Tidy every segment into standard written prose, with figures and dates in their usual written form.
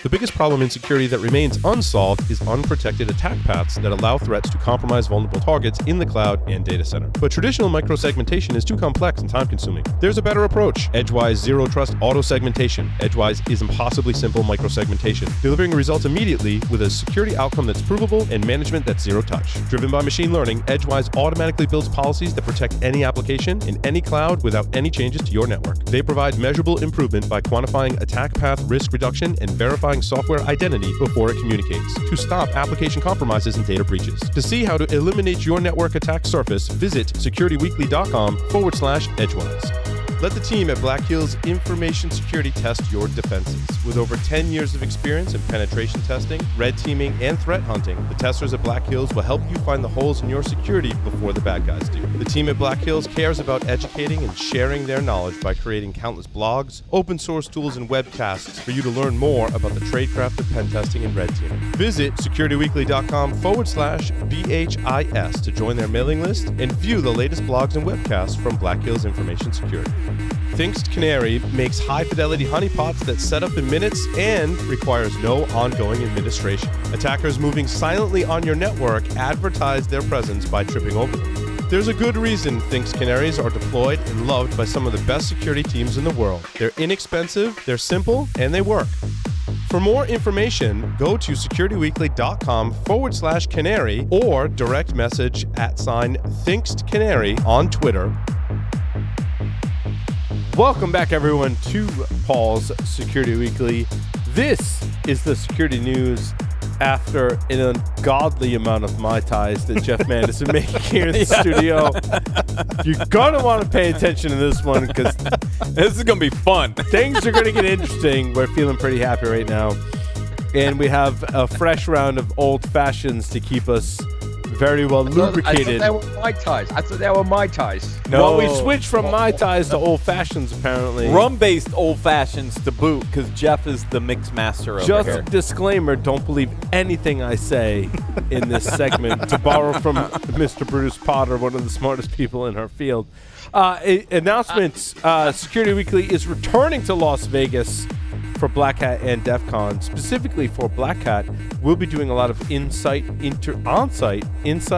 The biggest problem in security that remains unsolved is unprotected attack paths that allow threats to compromise vulnerable targets in the cloud and data center. But traditional microsegmentation is too complex and time-consuming. There's a better approach. Edgewise Zero Trust Auto Segmentation. Edgewise is impossibly simple microsegmentation, delivering results immediately with a security outcome that's provable and management that's zero touch. Driven by machine learning, Edgewise automatically builds policies that protect any application in any cloud without any changes to your network. They provide measurable improvement by quantifying attack path risk reduction and verifying software identity before it communicates to stop application compromises and data breaches. To see how to eliminate your network attack surface, visit securityweekly.com/Edgewise. Let the team at Black Hills Information Security test your defenses. With over 10 years of experience in penetration testing, red teaming, and threat hunting, the testers at Black Hills will help you find the holes in your security before the bad guys do. The team at Black Hills cares about educating and sharing their knowledge by creating countless blogs, open source tools, and webcasts for you to learn more about the tradecraft of pen testing and red teaming. Visit securityweekly.com/BHIS to join their mailing list and view the latest blogs and webcasts from Black Hills Information Security. Thinkst Canary makes high-fidelity honeypots that set up in minutes and requires no ongoing administration. Attackers moving silently on your network advertise their presence by tripping over them. There's a good reason Thinkst Canaries are deployed and loved by some of the best security teams in the world. They're inexpensive, they're simple, and they work. For more information, go to securityweekly.com/canary or direct message @ThinkstCanary on Twitter. Welcome back, everyone, to Paul's Security Weekly. This is the security news after an ungodly amount of Mai Tais that Jeff Mann is making here in the studio. You're going to want to pay attention to this one because this is going to be fun. Things are going to get interesting. We're feeling pretty happy right now. And we have a fresh round of old fashions to keep us very well lubricated. I thought they were Mai Tais. No. Well, we switched from Mai Tais to old fashions, apparently. Rum-based old fashions to boot, because Jeff is the mix master over Just here. disclaimer, don't believe anything I say in this segment, to borrow from Mr. Bruce Potter, one of the smartest people in our field. Announcements. Security Weekly is returning to Las Vegas for Black Hat and DEF CON. Specifically for Black Hat, we'll be doing a lot of on-site interviews. In the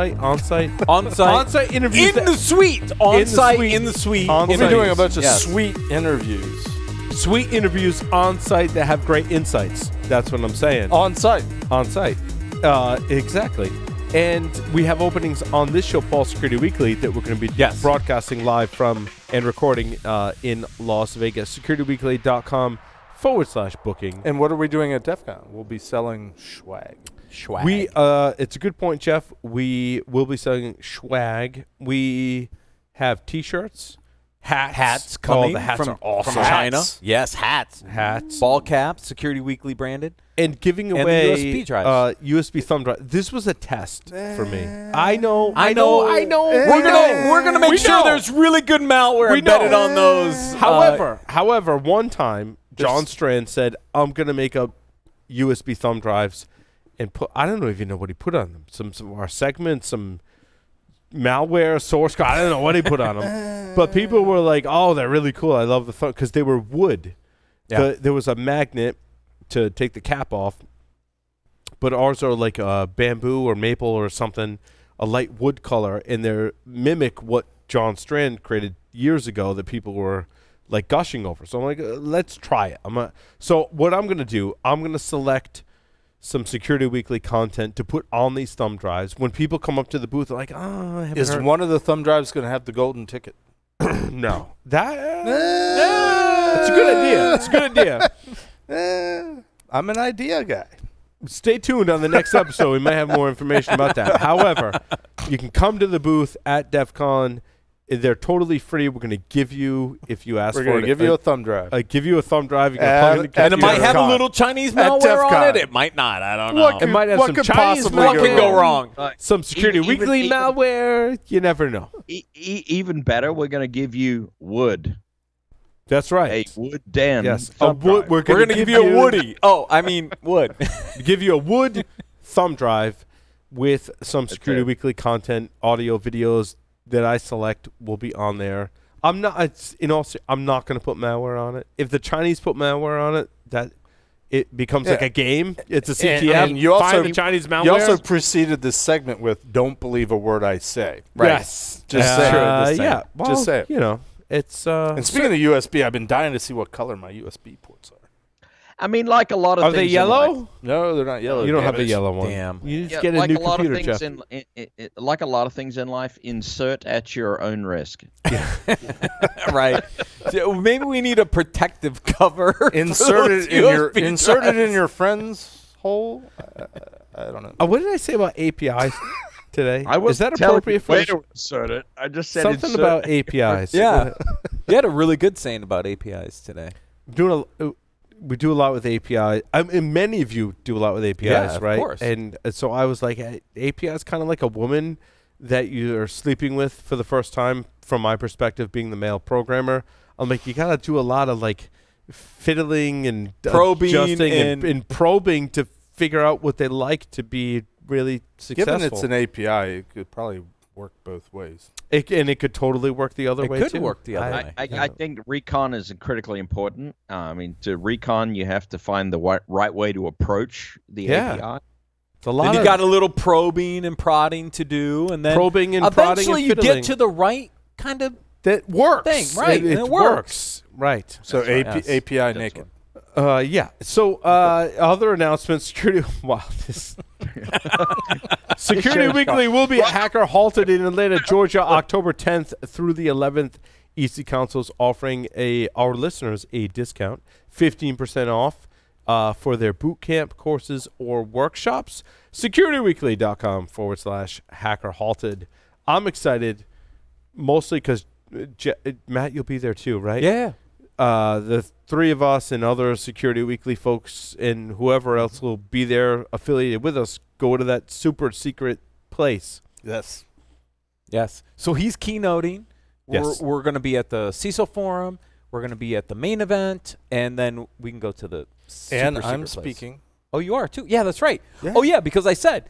suite. On-site, in the suite. We'll be doing a bunch of sweet interviews. Sweet interviews on-site that have great insights. That's what I'm saying. On-site. On-site. Exactly. And we have openings on this show, Paul Security Weekly, that we're going to be broadcasting live from and recording in Las Vegas. securityweekly.com/booking. And what are we doing at DEF CON? We'll be selling swag. It's a good point, Jeff. We will be selling swag. We have T-shirts, hats coming the hats from are awesome. China. Yes, hats. Ball caps, Security Weekly branded. And giving And away the USB drives. USB thumb drive. This was a test for me. I know. We're gonna make sure there's really good malware embedded on those. However, one time John Strand said, "I'm gonna make up USB thumb drives and put." I don't even know what he put on them. Some of our segments, some malware, source code. I don't know what he put on them. But people were like, "Oh, they're really cool. I love the thumb," because they were wood. Yeah. There was a magnet to take the cap off, but ours are like bamboo or maple or something, a light wood color, and they mimic what John Strand created years ago that people were like gushing over. So I'm like, let's try it. So what I'm going to do, I'm going to select some Security Weekly content to put on these thumb drives. When people come up to the booth, they're like, "Oh, I haven't Is heard." one of the thumb drives going to have the golden ticket? No. That's a good idea. It's a good idea. I'm an idea guy. Stay tuned on the next episode. We might have more information about that. However, you can come to the booth at DEF CON. They're totally free. We're going to give you, if you ask for it. We're going to give you a thumb drive. Give you a thumb drive. You can plug in the and it might have a little Chinese malware on it. It might not. I don't know. It might have some Chinese malware. What could go wrong? Some Security Weekly malware. You never know. Even better, we're going to give you wood. That's right. A wood den. Yes. We're going to give you a woody. Oh, I mean wood. Give you a wood thumb drive with some Security Weekly content, audio, videos that I select will be on there. I'm not going to put malware on it. If the Chinese put malware on it, that it becomes like a game. It's a CTF. And you also find the Chinese malware. You also preceded this segment with "Don't believe a word I say." Right. Yes. Just say it. Yeah. Well, Just say it. You know, it's. And speaking of USB, I've been dying to see what color my USB ports are. I mean, like a lot of are things they in yellow? life- No, they're not yellow. You don't have a it. yellow one. Damn. You just Yeah, get a like new a lot computer, of things Jeff. like a lot of things in life, insert at your own risk. Right. So maybe we need a protective cover. Insert it in your friend's hole. I don't know. What did I say about APIs today? Was Is that telling appropriate you for way to insert it? I just said something insert. about APIs? Yeah. You had a really good saying about APIs today. We do a lot with APIs. And many of you do a lot with APIs, Yeah, of right? course. And so I was like, API is kind of like a woman that you are sleeping with for the first time. From my perspective, being the male programmer, I'm like, you gotta do a lot of like fiddling and Probing adjusting and and probing to figure out what they like to be really successful. Given it's an API, it could probably work both ways. And it could totally work the other way too. It could work the other way. I think recon is critically important. I mean, to recon, you have to find the right way to approach the API. It's a lot. Then you of got a little probing and prodding to do, and then probing and prodding eventually and you fiddling. get to the right kind of that works. thing, right? It and it works. Right. So That's right. Yes. API That's naked. Yeah. So other announcements. Security. Wow. Security Weekly will be at Hacker Halted in Atlanta, Georgia, October 10th through the 11th. EC Council's offering our listeners a discount, 15% off for their boot camp courses or workshops. SecurityWeekly.com/Hacker Halted. I'm excited, mostly because Matt, you'll be there too, right? Yeah. The three of us and other Security Weekly folks and whoever else will be there affiliated with us go to that super secret place. Yes. Yes. So he's keynoting. Yes. We're going to be at the CISO forum. We're going to be at the main event, and then we can go to the And super I'm secret place. speaking. Oh, you are too? Yeah, that's right. Yeah. Oh, yeah, because I said,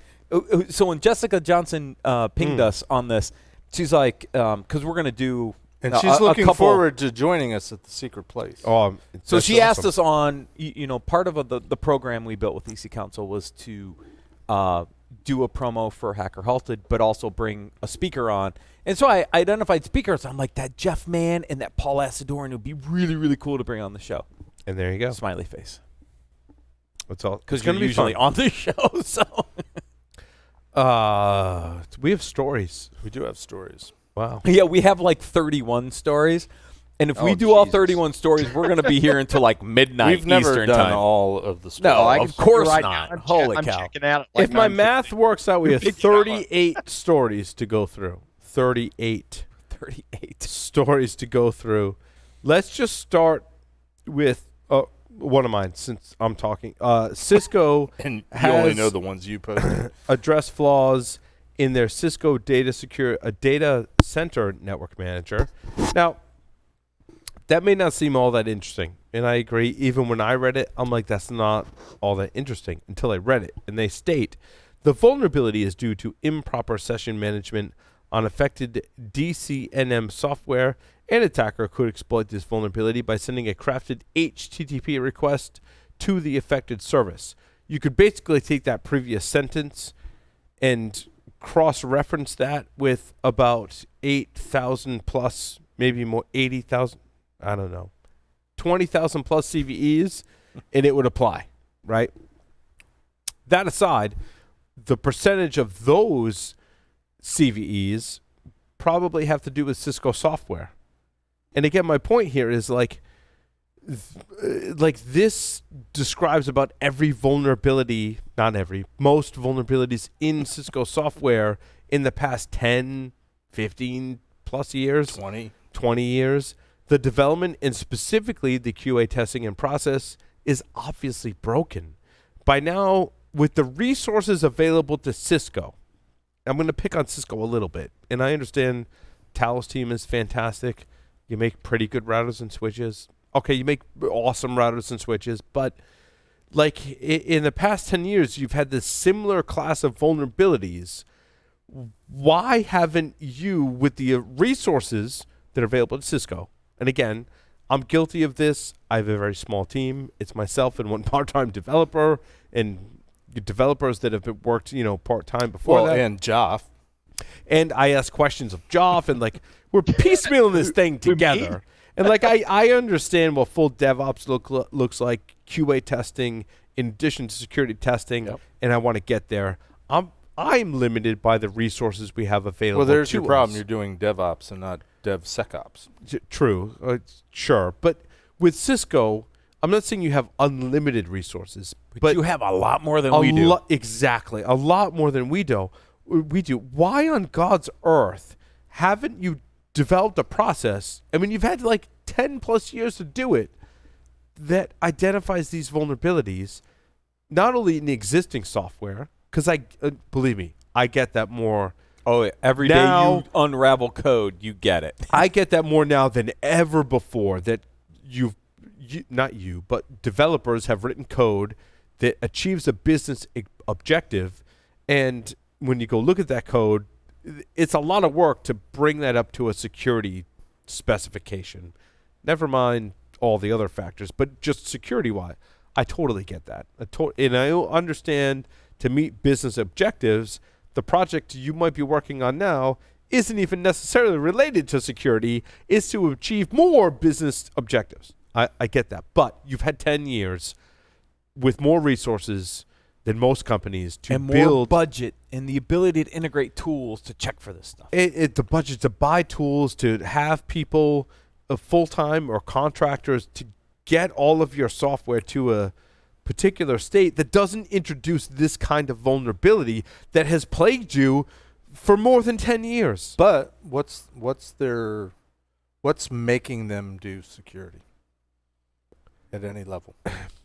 so when Jessica Johnson pinged us on this, she's like, because we're going to do And she's a looking couple- forward to joining us at the secret place. Oh, So that's she asked awesome. us on, part of the program we built with EC Council was to do a promo for Hacker Halted, but also bring a speaker on. And so I identified speakers. I'm like, that Jeff Mann and that Paul Asadoorian would be really, really cool to bring on the show. And there you go. Smiley face. That's all. Because It's you're gonna be usually fun. on the show, so. We have stories. We do have stories. Wow. Yeah, we have like 31 stories. And if we Oh, do all Jesus. 31 stories, we're going to be here until like midnight We've never Eastern done time. all of the stories. No, I of can tell course you right not. now, Holy I'm cow. checking out at like If my 9:50. math works out, we have Big drama. 38 stories to go through. 38 38. stories to go through. Let's just start with one of mine since I'm talking. Cisco And you has only know the ones you posted. address flaws in their Cisco data center network manager. Now, that may not seem all that interesting, and I agree. Even when I read it, I'm like, that's not all that interesting until I read it. And they state, the vulnerability is due to improper session management on affected DCNM software. An attacker could exploit this vulnerability by sending a crafted HTTP request to the affected service. You could basically take that previous sentence and cross-reference that with about 8,000 plus, maybe more, 80,000, I don't know, 20,000 plus CVEs, and it would apply, right? That aside, the percentage of those CVEs probably have to do with Cisco software. And again, my point here is like this describes about every vulnerability, not every, most vulnerabilities in Cisco software in the past 10, 15 plus years, 20 years. The development and specifically the QA testing and process is obviously broken. By now, with the resources available to Cisco, I'm going to pick on Cisco a little bit, and I understand Talos team is fantastic. You make pretty good routers and switches. Okay, you make awesome routers and switches, but like in the past 10 years, you've had this similar class of vulnerabilities. Why haven't you, with the resources that are available at Cisco, and again, I'm guilty of this. I have a very small team. It's myself and one part-time developer, and developers that have worked, part-time before that. And Joff. And I ask questions of Joff, and we're piecemealing this thing together. And I understand what full DevOps looks like, QA testing in addition to security testing, and I want to get there. I'm limited by the resources we have available. Well, there's your problem. us. You're doing DevOps and not DevSecOps. True, sure, but with Cisco, I'm not saying you have unlimited resources, but you have a lot more than we do. Exactly, a lot more than we do. Why on God's earth haven't you developed a process? I mean, you've had 10 plus years to do it that identifies these vulnerabilities, not only in the existing software, because believe me, I get that more. Oh, every day you unravel code, you get it. I get that more now than ever before, that not you, but developers have written code that achieves a business objective. And when you go look at that code, it's a lot of work to bring that up to a security specification. Never mind all the other factors, but just security-wise, I totally get that. And I understand to meet business objectives, the project you might be working on now isn't even necessarily related to security, is to achieve more business objectives. I get that. But you've had 10 years with more resources than most companies to and build. More budget and the ability to integrate tools to check for this stuff. The budget to buy tools, to have people full-time or contractors to get all of your software to a particular state that doesn't introduce this kind of vulnerability that has plagued you for more than 10 years. But what's making them do security at any level?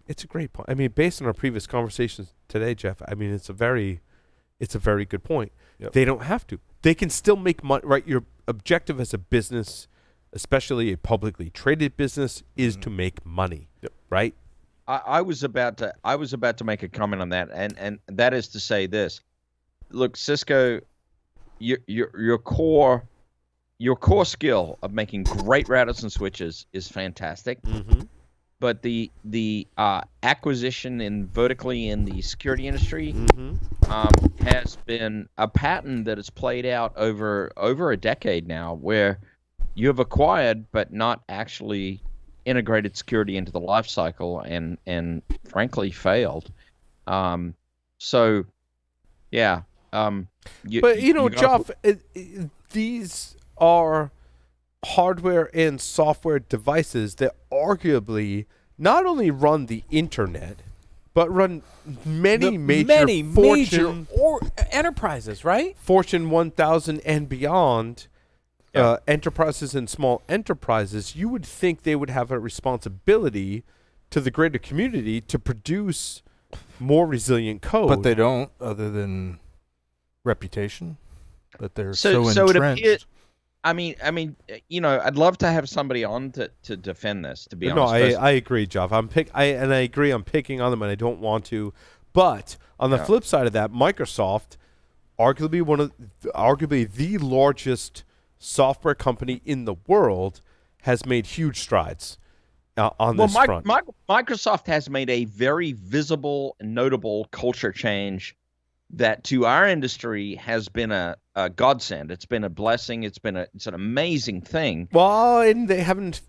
It's a great point. I mean, based on our previous conversations today, Jeff, I mean, it's a very good point. Yep. They don't have to. They can still make money, right? Your objective as a business, especially a publicly traded business, is to make money, right? I was about to make a comment on that, and that is to say this. Look, Cisco, your core skill of making great routers and switches is fantastic. Mm-hmm. But the acquisition in vertically in the security industry has been a pattern that has played out over a decade now, where you have acquired but not actually integrated security into the life cycle, and frankly failed. So yeah. Geoff, these are hardware and software devices that arguably not only run the internet, but run many major enterprises, right? Fortune 1000 and beyond. Enterprises and small enterprises. You would think they would have a responsibility to the greater community to produce more resilient code. But they don't, other than reputation. But they're so it entrenched. appears, I mean, I'd love to have somebody on to defend this, to be honest. No, I agree, Jeff. I agree I'm picking on them, and I don't want to. But on the flip side of that, Microsoft, arguably the largest software company in the world, has made huge strides on this front. Microsoft has made a very visible and notable culture change that to our industry has been a godsend. It's been a blessing. It's an amazing thing. Well, and they haven't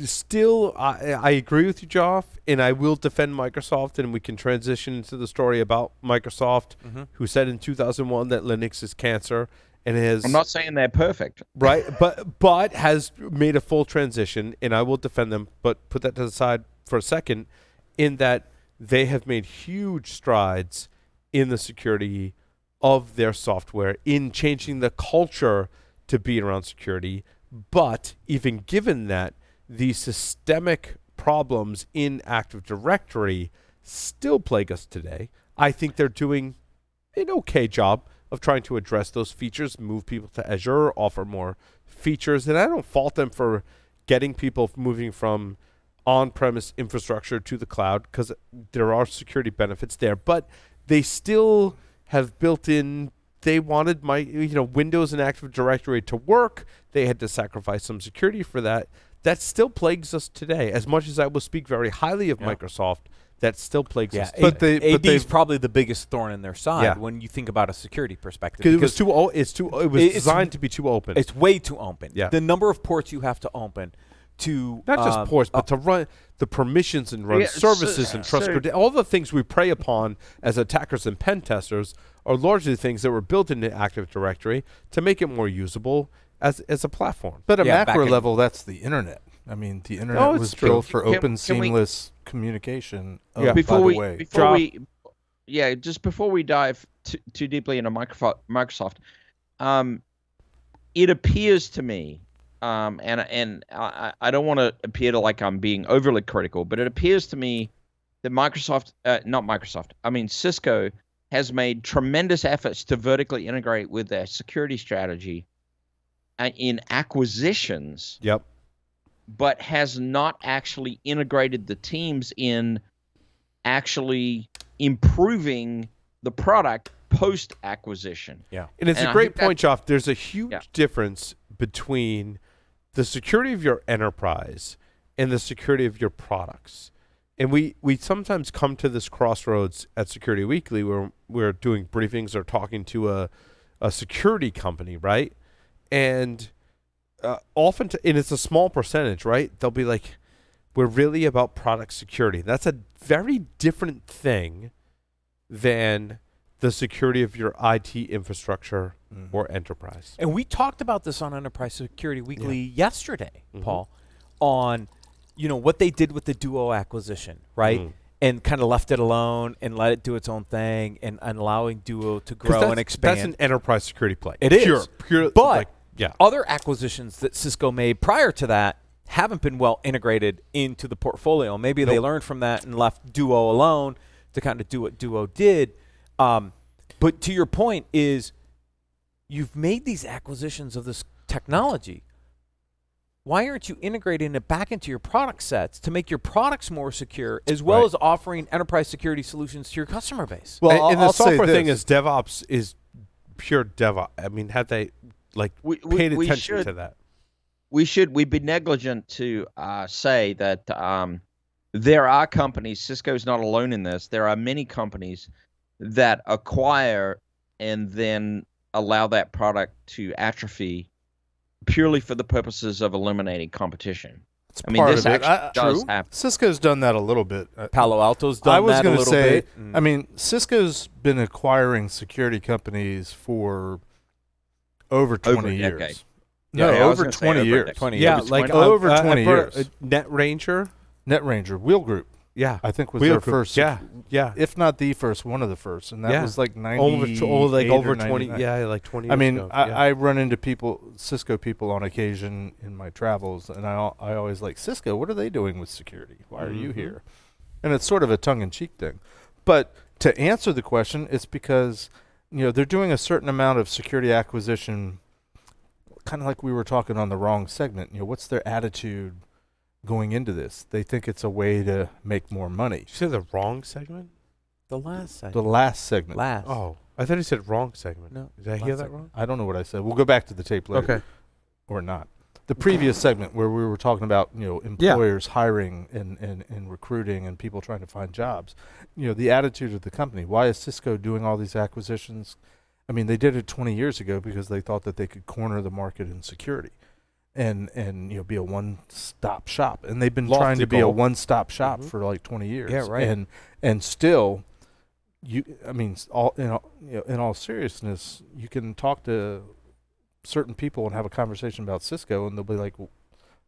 still. I agree with you, Geoff, and I will defend Microsoft, and we can transition into the story about Microsoft, who said in 2001 that Linux is cancer. And I'm not saying they're perfect, right? But has made a full transition, and I will defend them. But put that to the side for a second, in that they have made huge strides in the security of their software, in changing the culture to be around security. But even given that, the systemic problems in Active Directory still plague us today. I think they're doing an okay job of trying to address those features, move people to Azure, offer more features. And I don't fault them for getting people moving from on-premise infrastructure to the cloud, because there are security benefits there. But they still have built in, they wanted Windows and Active Directory to work. They had to sacrifice some security for that. that still plagues us today. As much as I will speak very highly of Microsoft, that still plagues us today. But AD is probably the biggest thorn in their side Yeah. when you think about a security perspective. Because it was designed to be too open. It's way too open. Yeah. The number of ports you have to open to not just ports, but to run the permissions and run services and trust all the things we prey upon as attackers and pen testers are largely things that were built into Active Directory to make it more usable as a platform. But at macro level, that's the internet. I mean, the internet was built for open, seamless communication. Before we dive too deeply into Microsoft, it appears to me, and I don't want to appear to like I'm being overly critical, but it appears to me that Cisco has made tremendous efforts to vertically integrate with their security strategy in acquisitions. Yep. But has not actually integrated the teams in actually improving the product post-acquisition. Yeah. And it's a great point, Joff. There's a huge difference between the security of your enterprise and the security of your products. And we sometimes come to this crossroads at Security Weekly where we're doing briefings or talking to a security company, right? And often, and it's a small percentage, right? They'll be like, we're really about product security. That's a very different thing than the security of your IT infrastructure or enterprise. And we talked about this on Enterprise Security Weekly yesterday, Paul, on what they did with the Duo acquisition, right? And kind of left it alone and let it do its own thing and allowing Duo to grow and expand. That's an enterprise security play. It is. Pure, but other acquisitions that Cisco made prior to that haven't been well integrated into the portfolio. Maybe they learned from that and left Duo alone to kind of do what Duo did. But to your point is you've made these acquisitions of this technology. Why aren't you integrating it back into your product sets to make your products more secure as well as offering enterprise security solutions to your customer base? Well, and the software thing is DevOps is pure DevOps. I mean, had they paid attention to that? We'd be negligent to say that there are companies, Cisco's not alone in this, there are many companies that acquire and then allow that product to atrophy purely for the purposes of eliminating competition. This actually does happen. Cisco's done that a little bit. Palo Alto's done that a little bit. I mean, Cisco's been acquiring security companies for over 20 years. Decade. No, over 20 years. 20 yeah, years. like over 20 years. NetRanger, Wheel Group. Yeah, I think was Wheel their Group. first. Yeah. If not the first, one of the first, and that was like 90. Over 20. Yeah, like 20 years I mean, ago. I run into Cisco people on occasion in my travels, and I always like, Cisco, what are they doing with security? Why are you here? And it's sort of a tongue-in-cheek thing. But to answer the question, it's because they're doing a certain amount of security acquisition, kind of like we were talking on the wrong segment. What's their attitude going into this? They think it's a way to make more money. Did you say the wrong segment? The last segment. The last segment. Oh, I thought you said wrong segment. No. Did I hear that wrong? I don't know what I said. We'll go back to the tape later. Okay. Or not. The previous segment where we were talking about, employers hiring and recruiting and people trying to find jobs. The attitude of the company. Why is Cisco doing all these acquisitions? I mean, they did it 20 years ago because they thought that they could corner the market in security and be a one-stop shop. And they've been trying to be a one-stop shop for like 20 years. Yeah, right. And still, in all seriousness, you can talk to certain people and have a conversation about Cisco, and they'll be like, well,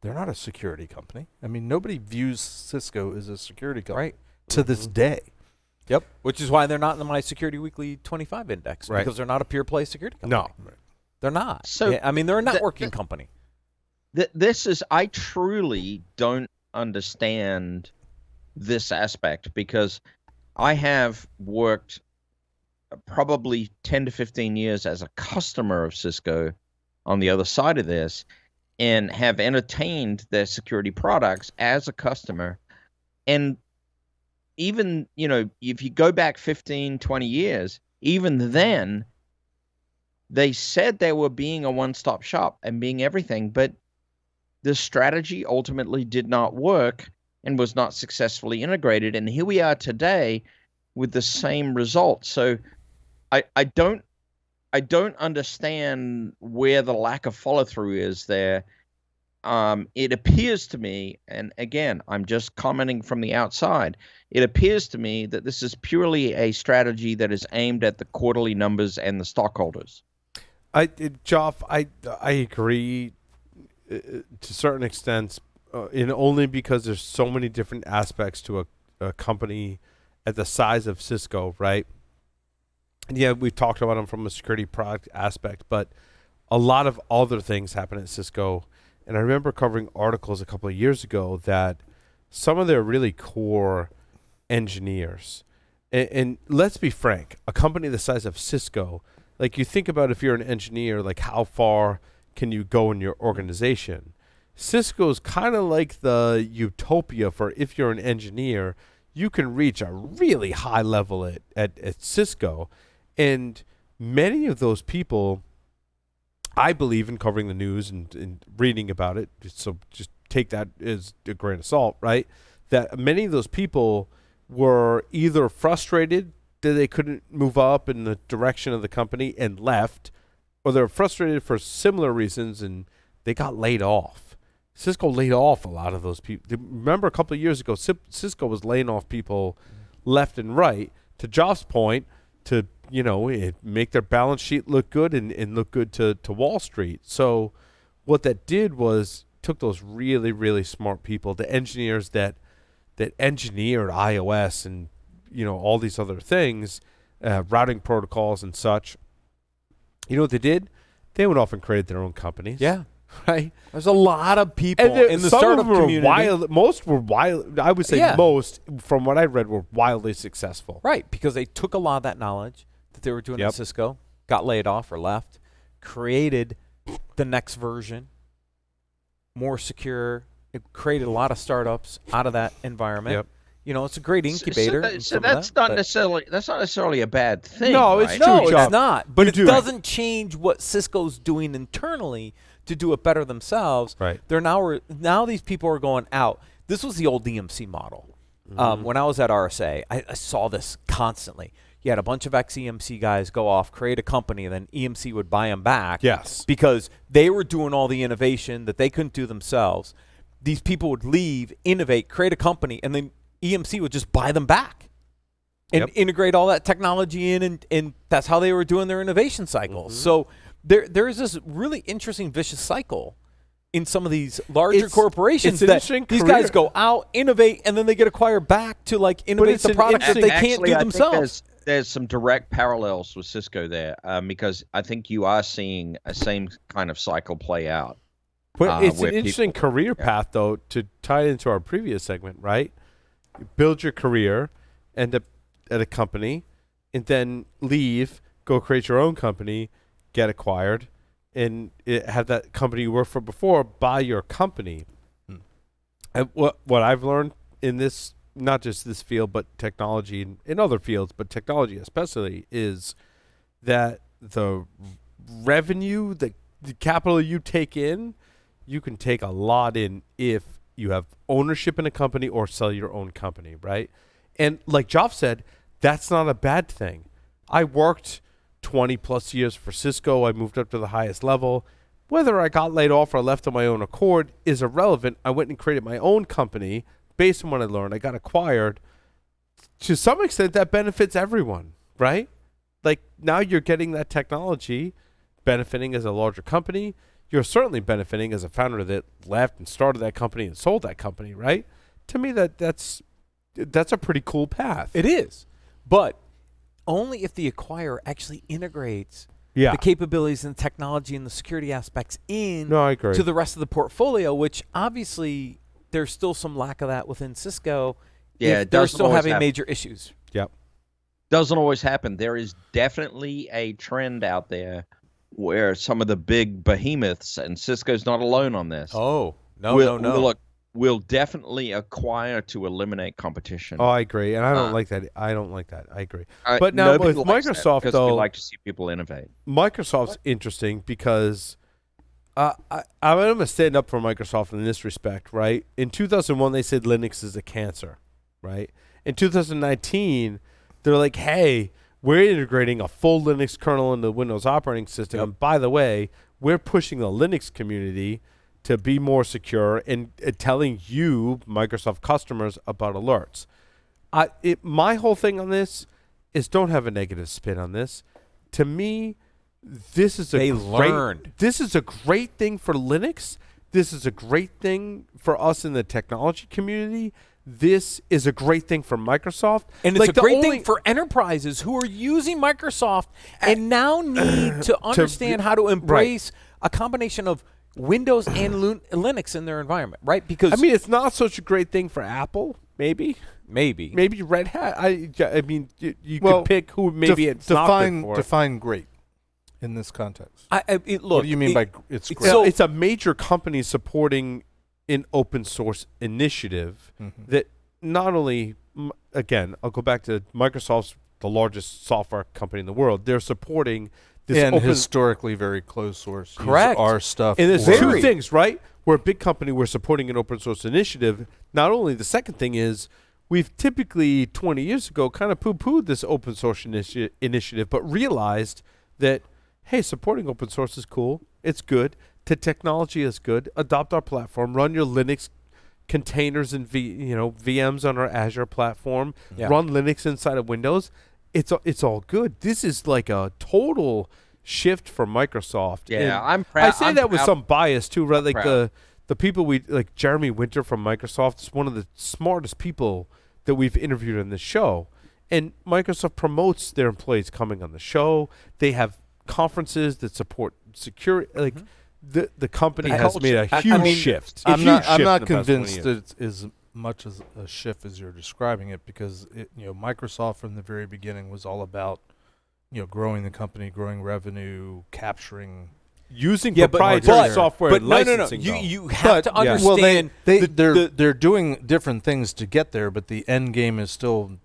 they're not a security company. I mean, nobody views Cisco as a security company to this day. Yep. Which is why they're not in the My Security Weekly 25 index, because they're not a pure play security company. No. They're not. So they're a networking company. I truly don't understand this aspect because I have worked probably 10 to 15 years as a customer of Cisco on the other side of this and have entertained their security products as a customer. And even, if you go back 15, 20 years, even then, they said they were being a one-stop shop and being everything, but this strategy ultimately did not work and was not successfully integrated. And here we are today with the same result. So I don't understand where the lack of follow through is there. It appears to me, and again, I'm just commenting from the outside, it appears to me that this is purely a strategy that is aimed at the quarterly numbers and the stockholders. Joff, I agree to certain extents, and only because there's so many different aspects to a company at the size of Cisco, right? And yeah, we talked about them from a security product aspect, but a lot of other things happen at Cisco. And I remember covering articles a couple of years ago that some of their really core engineers, and let's be frank, a company the size of Cisco, like you think about if you're an engineer, like how far can you go in your organization? Cisco's kind of like the utopia for if you're an engineer, you can reach a really high level at Cisco. And many of those people, I believe in covering the news and reading about it, so just take that as a grain of salt, right? That many of those people were either frustrated that they couldn't move up in the direction of the company and left, or they're frustrated for similar reasons and they got laid off. Cisco laid off a lot of those people. Remember a couple of years ago, Cisco was laying off people left and right. To Joff's point, to make their balance sheet look good and look good to Wall Street. So what that did was took those really, really smart people, the engineers that engineered iOS and all these other things, routing protocols and such. You know what they did? They went off and created their own companies. Yeah. Right? There's a lot of people in the startup community. Most were wild. I would say most, from what I read, were wildly successful. Right, because they took a lot of that knowledge that they were doing at Cisco, got laid off or left, created the next version, more secure. It created a lot of startups out of that environment. Yep. It's a great incubator. So that's not necessarily a bad thing. No, right? it's true. No, it's not. But it doesn't change what Cisco's doing internally to do it better themselves. Right. They're now these people are going out. This was the old EMC model. When I was at RSA, I saw this constantly. You had a bunch of ex-EMC guys go off, create a company, and then EMC would buy them back. Yes. Because they were doing all the innovation that they couldn't do themselves. These people would leave, innovate, create a company, and then EMC would just buy them back and integrate all that technology in, and that's how they were doing their innovation cycles. So there is this really interesting vicious cycle in some of these larger corporations that these guys go out, innovate, and then they get acquired back to innovate the product that they can't do themselves. There's some direct parallels with Cisco there, because I think you are seeing a same kind of cycle play out. But it's an interesting career path, though, to tie into our previous segment, right? You build your career, end up at a company, and then leave, go create your own company, get acquired, and have that company you worked for before buy your company. And what I've learned in this, not just this field, but technology and in other fields, but technology especially, is that the revenue, the capital you take in, you can take a lot in if you have ownership in a company or sell your own company, right? And like Joff said, that's not a bad thing. I worked 20 plus years for Cisco. I moved up to the highest level. Whether I got laid off or left on my own accord is irrelevant. I went and created my own company based on what I learned. I got acquired. To some extent, that benefits everyone, right? Like now you're getting that technology, benefiting as a larger company. You're certainly benefiting as a founder that left and started that company and sold that company, right? To me, that's a pretty cool path. It is. But only if the acquirer actually integrates the capabilities and technology and the security aspects I agree. To the rest of the portfolio, which obviously there's still some lack of that within Cisco. Yeah, they're still having major issues. Yep. Doesn't always happen. There is definitely a trend out there where some of the big behemoths, and Cisco's not alone on this. Oh, no. We'll definitely acquire to eliminate competition. Oh, I agree, and I don't like that. I don't like that. I agree. But now with Microsoft, because though, we like to see people innovate. Microsoft's interesting because I'm going to stand up for Microsoft in this respect, right? In 2001, they said Linux is a cancer, right? In 2019, they're like, hey, we're integrating a full Linux kernel into the Windows operating system. And by the way, we're pushing the Linux community to be more secure and telling you, Microsoft customers, about alerts. My whole thing on this is don't have a negative spin on this. To me, this is This is a great thing for Linux. This is a great thing for us in the technology community. This is a great thing for Microsoft. And it's a great thing for enterprises who are using Microsoft and now need to understand how to embrace a combination of Windows and Linux in their environment, right? Because I mean, it's not such a great thing for Apple, maybe Red Hat. I mean, you could pick who maybe it's not good for. Define great in this context. Look, what do you mean by it's great? So it's a major company supporting an open source initiative that not only, again, I'll go back to Microsoft's the largest software company in the world. They're supporting this open, historically very closed source. Correct. Our stuff. And there's two things, right? We're a big company. We're supporting an open source initiative. Not only the second thing is we've typically 20 years ago kind of poo-pooed this open source initiative, but realized that, hey, supporting open source is cool. It's good. The technology is good. Adopt our platform. Run your Linux containers and VMs on our Azure platform. Yeah. Run Linux inside of Windows. It's all good. This is like a total shift for Microsoft. Yeah, And I'm proud. I say that with some bias too, right? Like proud. the people like Jeremy Winter from Microsoft is one of the smartest people that we've interviewed on this show. And Microsoft promotes their employees coming on the show. They have conferences that support security. Like the company has made a huge shift. I'm not convinced that it's as much as a shift as you're describing it, because Microsoft from the very beginning was all about growing the company, growing revenue, capturing. Using proprietary software, but and licensing. No. You have to understand. They're doing different things to get there, but the end game is still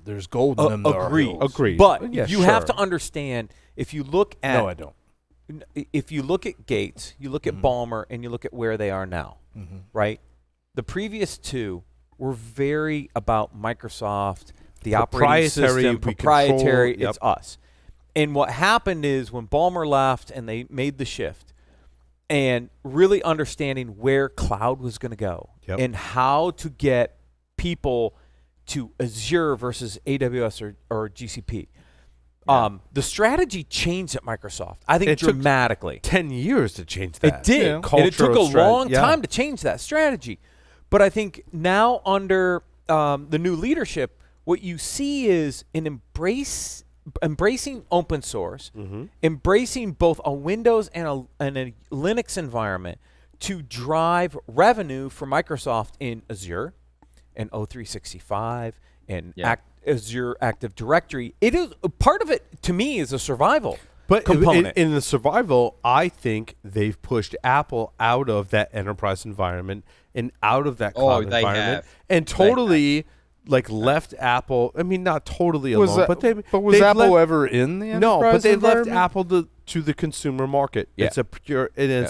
there's gold in them. Agreed. But you have to understand, if you look at no, I don't. If you look at Gates, you look at Ballmer, and you look at where they are now, right? The previous two were very about Microsoft, the operating system, proprietary. It's us. And what happened is when Ballmer left and they made the shift and really understanding where cloud was going to go and how to get people to Azure versus AWS or GCP. The strategy changed at Microsoft, I think, dramatically. 10 years to change that. It did. Yeah. And it took a long time to change that strategy. But I think now under the new leadership, what you see is an embracing open source, embracing both a Windows and a Linux environment to drive revenue for Microsoft in Azure and O365 and Azure Active Directory. It is part of it, to me, is a survival component. In the survival, I think they've pushed Apple out of that enterprise environment and out of that cloud environment and totally left Apple. I mean, not totally alone, but was Apple ever in the enterprise No, but they've left environment? Apple to the consumer market. Yeah. It's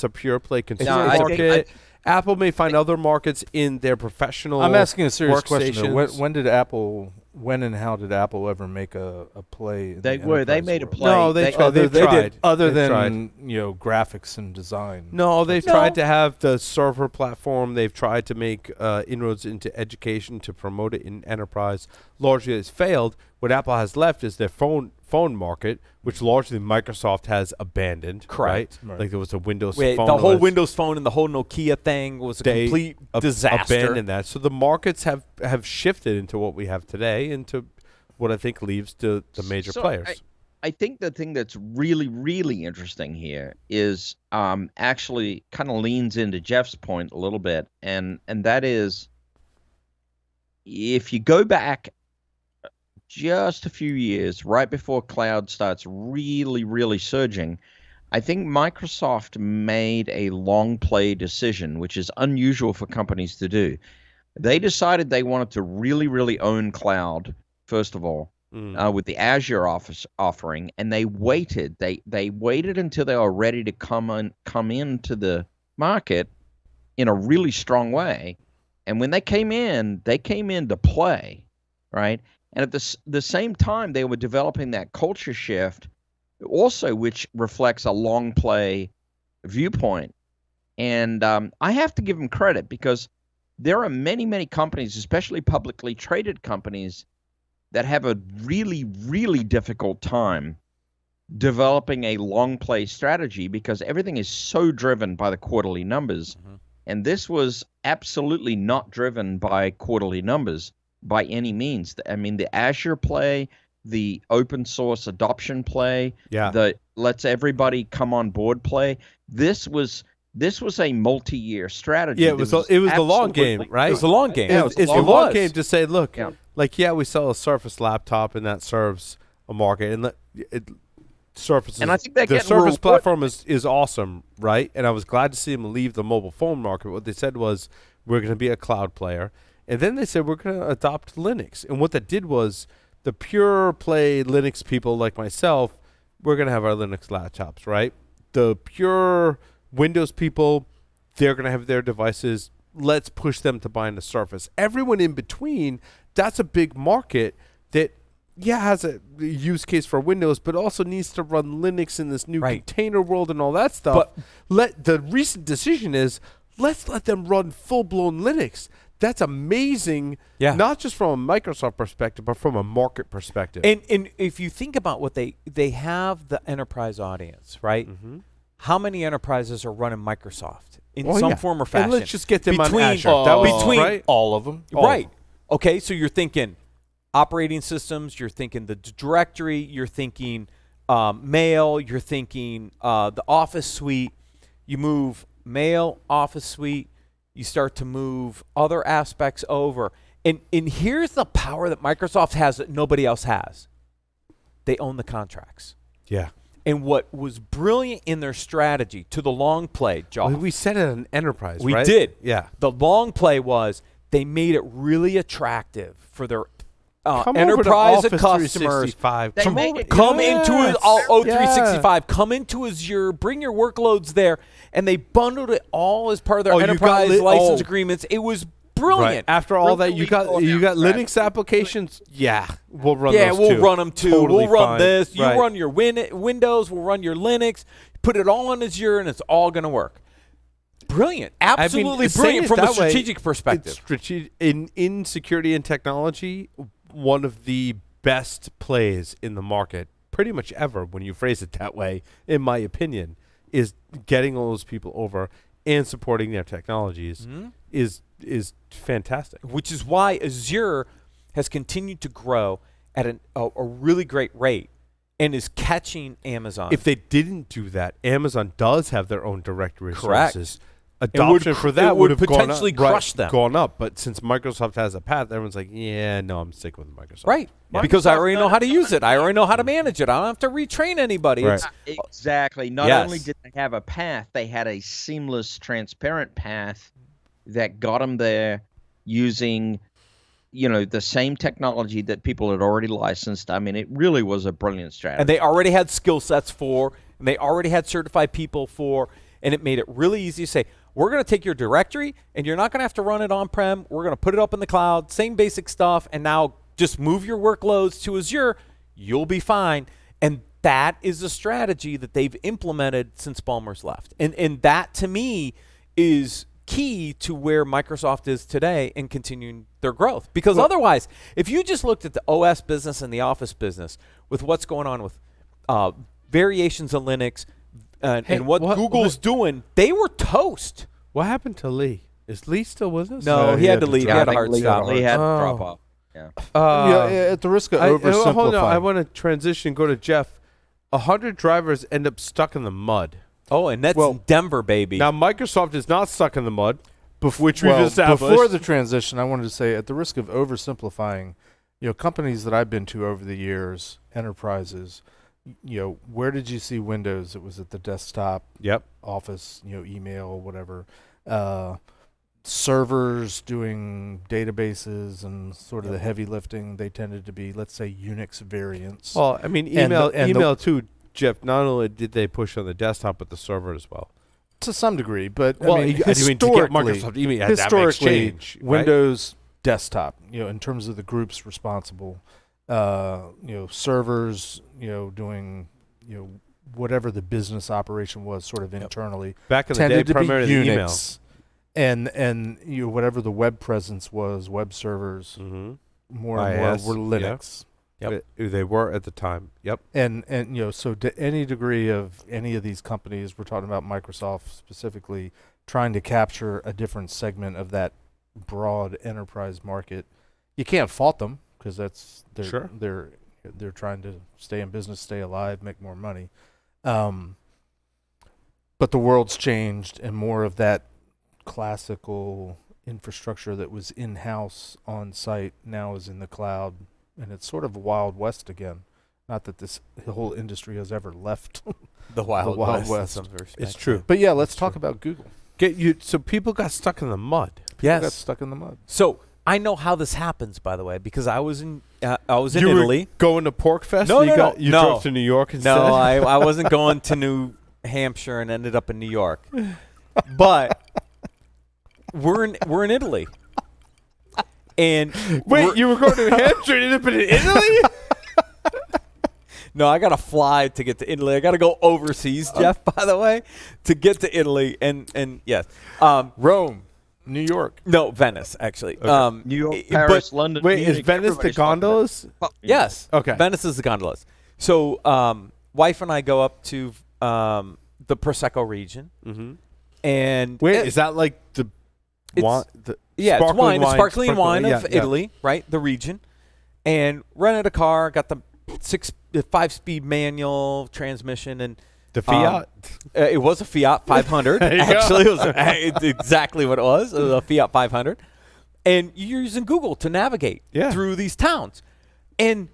a pure play consumer market. Apple may find other markets in their professional. I'm asking a serious question. Workstations. When and how did Apple ever make a play? In They made a play. No, they tried. Other than graphics and design. No, they've tried to have the server platform. They've tried to make inroads into education to promote it in enterprise. Largely, it's failed. What Apple has left is their phone market, which largely Microsoft has abandoned. Correct. Right? Like there was a Windows phone. The whole Windows Phone and the whole Nokia thing was a complete disaster. Abandoned that. So the markets have shifted into what we have today, into what I think leaves to the major players. I think the thing that's really, really interesting here is actually kind of leans into Jeff's point a little bit, and that is, if you go back just a few years, right before cloud starts really, really surging, I think Microsoft made a long play decision, which is unusual for companies to do. They decided they wanted to really, really own cloud, first of all, with the Azure offering, and they waited. They waited until they were ready to come into the market in a really strong way. And when they came in to play, right? And at the same time, they were developing that culture shift, also, which reflects a long play viewpoint. And I have to give them credit, because there are many, many companies, especially publicly traded companies, that have a really, really difficult time developing a long play strategy, because everything is so driven by the quarterly numbers. And this was absolutely not driven by quarterly numbers by any means. I mean, the Azure play, the open source adoption play, the let's everybody come on board play. This was a multi-year strategy. Yeah, it was the long game, right? It was the long game. It's the long game to say, look, we sell a Surface laptop and that serves a market, and Surface. And I think that the Surface platform is awesome, right? And I was glad to see them leave the mobile phone market. What they said was, we're going to be a cloud player, and then they said we're going to adopt Linux. And what that did was, the pure play Linux people like myself, we're going to have our Linux laptops, right? The pure Windows people, they're going to have their devices. Let's push them to buying the Surface. Everyone in between, that's a big market that, has a use case for Windows, but also needs to run Linux in this new container world and all that stuff. But the recent decision is, let's let them run full-blown Linux. That's amazing, not just from a Microsoft perspective, but from a market perspective. And if you think about what they have the enterprise audience, right? How many enterprises are running Microsoft in some form or fashion? And let's just get them on Azure. Between all of them. Right. Okay, so you're thinking operating systems, you're thinking the directory, you're thinking mail, you're thinking the Office suite. You move mail, Office suite, you start to move other aspects over. And here's the power that Microsoft has that nobody else has. They own the contracts. Yeah. And what was brilliant in their strategy to the long play, Josh. We said it an enterprise, we right? did. Yeah. The long play was they made it really attractive for their come enterprise over to customers. 365. Come into O365. Come into Azure. Bring your workloads there. And they bundled it all as part of their enterprise license agreements. It was brilliant. Right. After all that, you got Linux applications. Yeah, we'll run those too. Yeah, we'll run them too. Totally we'll run fine. this. You Right. run your Windows. We'll run your Linux. Put it all on Azure, and it's all going to work. Brilliant. Absolutely brilliant from a strategic perspective. In security and technology, one of the best plays in the market, pretty much ever, when you phrase it that way, in my opinion, is getting all those people over and supporting their technologies is fantastic. Which is why Azure has continued to grow at a really great rate and is catching Amazon. If they didn't do that, Amazon does have their own directory Correct. services. Adoption for that would have potentially crush them. Gone up. But since Microsoft has a path, everyone's like, I'm sticking with Microsoft. Right. Yeah. Because I already know how to use it. I already know how to manage it. I don't have to retrain anybody. Right. Exactly. Not only did they have a path, they had a seamless, transparent path that got them there using, the same technology that people had already licensed. I mean, it really was a brilliant strategy. And they already had skill sets for, and they already had certified people for, and it made it really easy to say, we're going to take your directory, and you're not going to have to run it on-prem. We're going to put it up in the cloud, same basic stuff, and now just move your workloads to Azure. You'll be fine. And that is a strategy that they've implemented since Ballmer's left. And that, to me, is key to where Microsoft is today and continuing their growth. Because otherwise, if you just looked at the OS business and the Office business with what's going on with variations of Linux, and what Google's doing, they were toast. What happened to Lee? Is Lee still with us? No, he had to leave. He had a hard stop. Lee had to drop off. Yeah. At the risk of oversimplifying. Hold on, I want to transition, go to Jeff. 100 drivers end up stuck in the mud. Oh, and that's in Denver, baby. Now, Microsoft is not stuck in the mud, which we've established. Before the transition, I wanted to say, at the risk of oversimplifying, companies that I've been to over the years, enterprises, where did you see Windows? It was at the desktop. Yep. Office, email, whatever. servers doing databases and sort of the heavy lifting, they tended to be, let's say, Unix variants. Well, I mean, email too, Jeff. Not only did they push on the desktop, but the server as well. To some degree, but Well, I mean, to get historically, Microsoft email, you had to have historically, Exchange, right? Windows desktop, in terms of the groups responsible, servers, doing, whatever the business operation was, sort of internally. Back in the day, Tended to be primarily email. Unix, and whatever the web presence was, web servers, Mm-hmm. more and more IIS, were Linux. Yep. They were at the time. Yep. And so to any degree of any of these companies, we're talking about Microsoft specifically, trying to capture a different segment of that broad enterprise market, you can't fault them because they're trying to stay in business, stay alive, make more money. But the world's changed, and more of that classical infrastructure that was in-house on site now is in the cloud. And it's sort of a Wild West again. Not that the whole industry has ever left The Wild, West. in some respects. It's true. But yeah, let's talk about Google. So people got stuck in the mud. Got Yes. stuck in the mud. So I know how this happens, by the way, because I was in You Italy. were going to Pork Fest? No, and no, you no. drove to New York instead? No, I wasn't going to New Hampshire and ended up in New York. But we're in Italy. And Wait, you were going to New Hampshire and ended up in Italy? no, I got to fly to get to Italy. I got to go overseas, Jeff, by the way, to get to Italy. And yes. Rome, New York. No, Venice, actually. New York, but- Paris, London. Wait, is Munich, Venice the everybody's talking about gondolas? it. Fuck me. Yes. Okay. Venice is the gondolas. So wife and I go up to the Prosecco region. Mm-hmm. And Wait, is that like the wine? yeah, it's wine. It's sparkling wine of yeah, Italy, right? The region. And rented a car, got the 5-speed manual transmission, and The Fiat? it was a Fiat 500. There you go. Actually, it's exactly what it was. It was a Fiat 500. And you're using Google to navigate Yeah. through these towns. And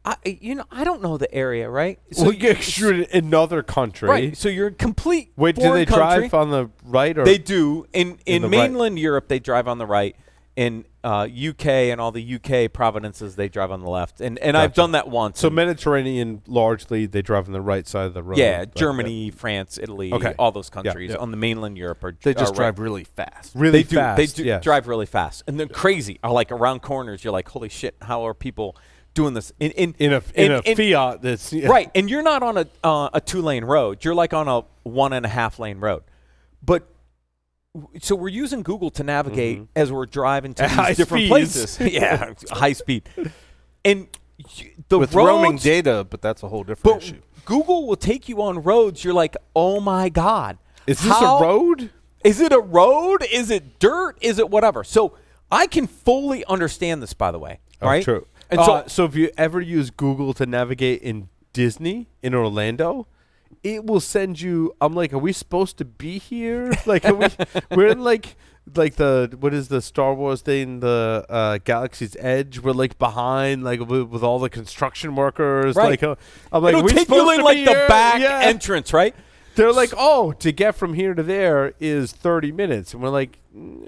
I don't know the area, right? So you get extruded in another country. Right. So you're a complete Wait, do foreign they country. drive on the right? Or They do. In the right? mainland Europe, they drive on the right. In UK and all the UK provinces, they drive on the left. And I've Gotcha. done that once. So and- Mediterranean, largely, they drive on the right side of the road. yeah, Right, Germany, France, Italy, Okay. all those countries yeah. on the mainland Europe are They just are drive really fast. Really They do. fast. They do yes. drive really fast, and they're crazy. Are like around corners. You're like, holy shit! How are people doing this in in a Fiat that's right? And you're not on a 2-lane road. You're like on a 1.5-lane road. But so we're using Google to navigate as we're driving to At high these different speeds. places. Yeah, high speed. And the With roads, roaming data, but that's a whole different but issue. Google will take you on roads. You're like, oh my god, Is this how- a road? Is it a road? Is it dirt? Is it whatever? So I can fully understand this, by the way. Right? True. And So if you ever use Google to navigate in Disney in Orlando, it will send you. I'm like, are we supposed to be here? Like, we're in like the what is the Star Wars thing? The Galaxy's Edge. We're like behind, like with all the construction workers. Right. Like, I'm like, it'll are we take supposed you in to like be the here? back Yeah. entrance, right? They're like, oh, to get from here to there is 30 minutes. And we're like,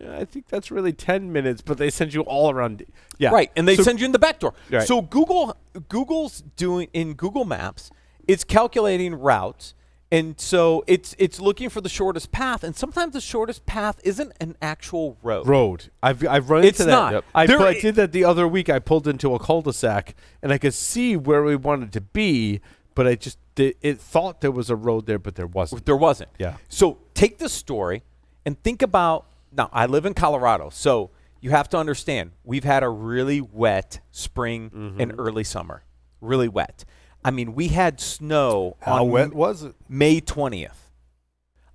I think that's really 10 minutes, but they send you all around. Yeah. Right, and they So- send you in the back door. Right. So Google's doing in Google Maps, it's calculating routes, and so it's looking for the shortest path, and sometimes the shortest path isn't an actual road. I've run It's into that. not. Yep. There I did that the other week. I pulled into a cul-de-sac, and I could see where we wanted to be, but I just it thought there was a road there, but there wasn't. There wasn't. Yeah. So take this story and think about, now I live in Colorado, so you have to understand, we've had a really wet spring and early summer. Really wet. I mean, we had snow How on wet was it? May 20th.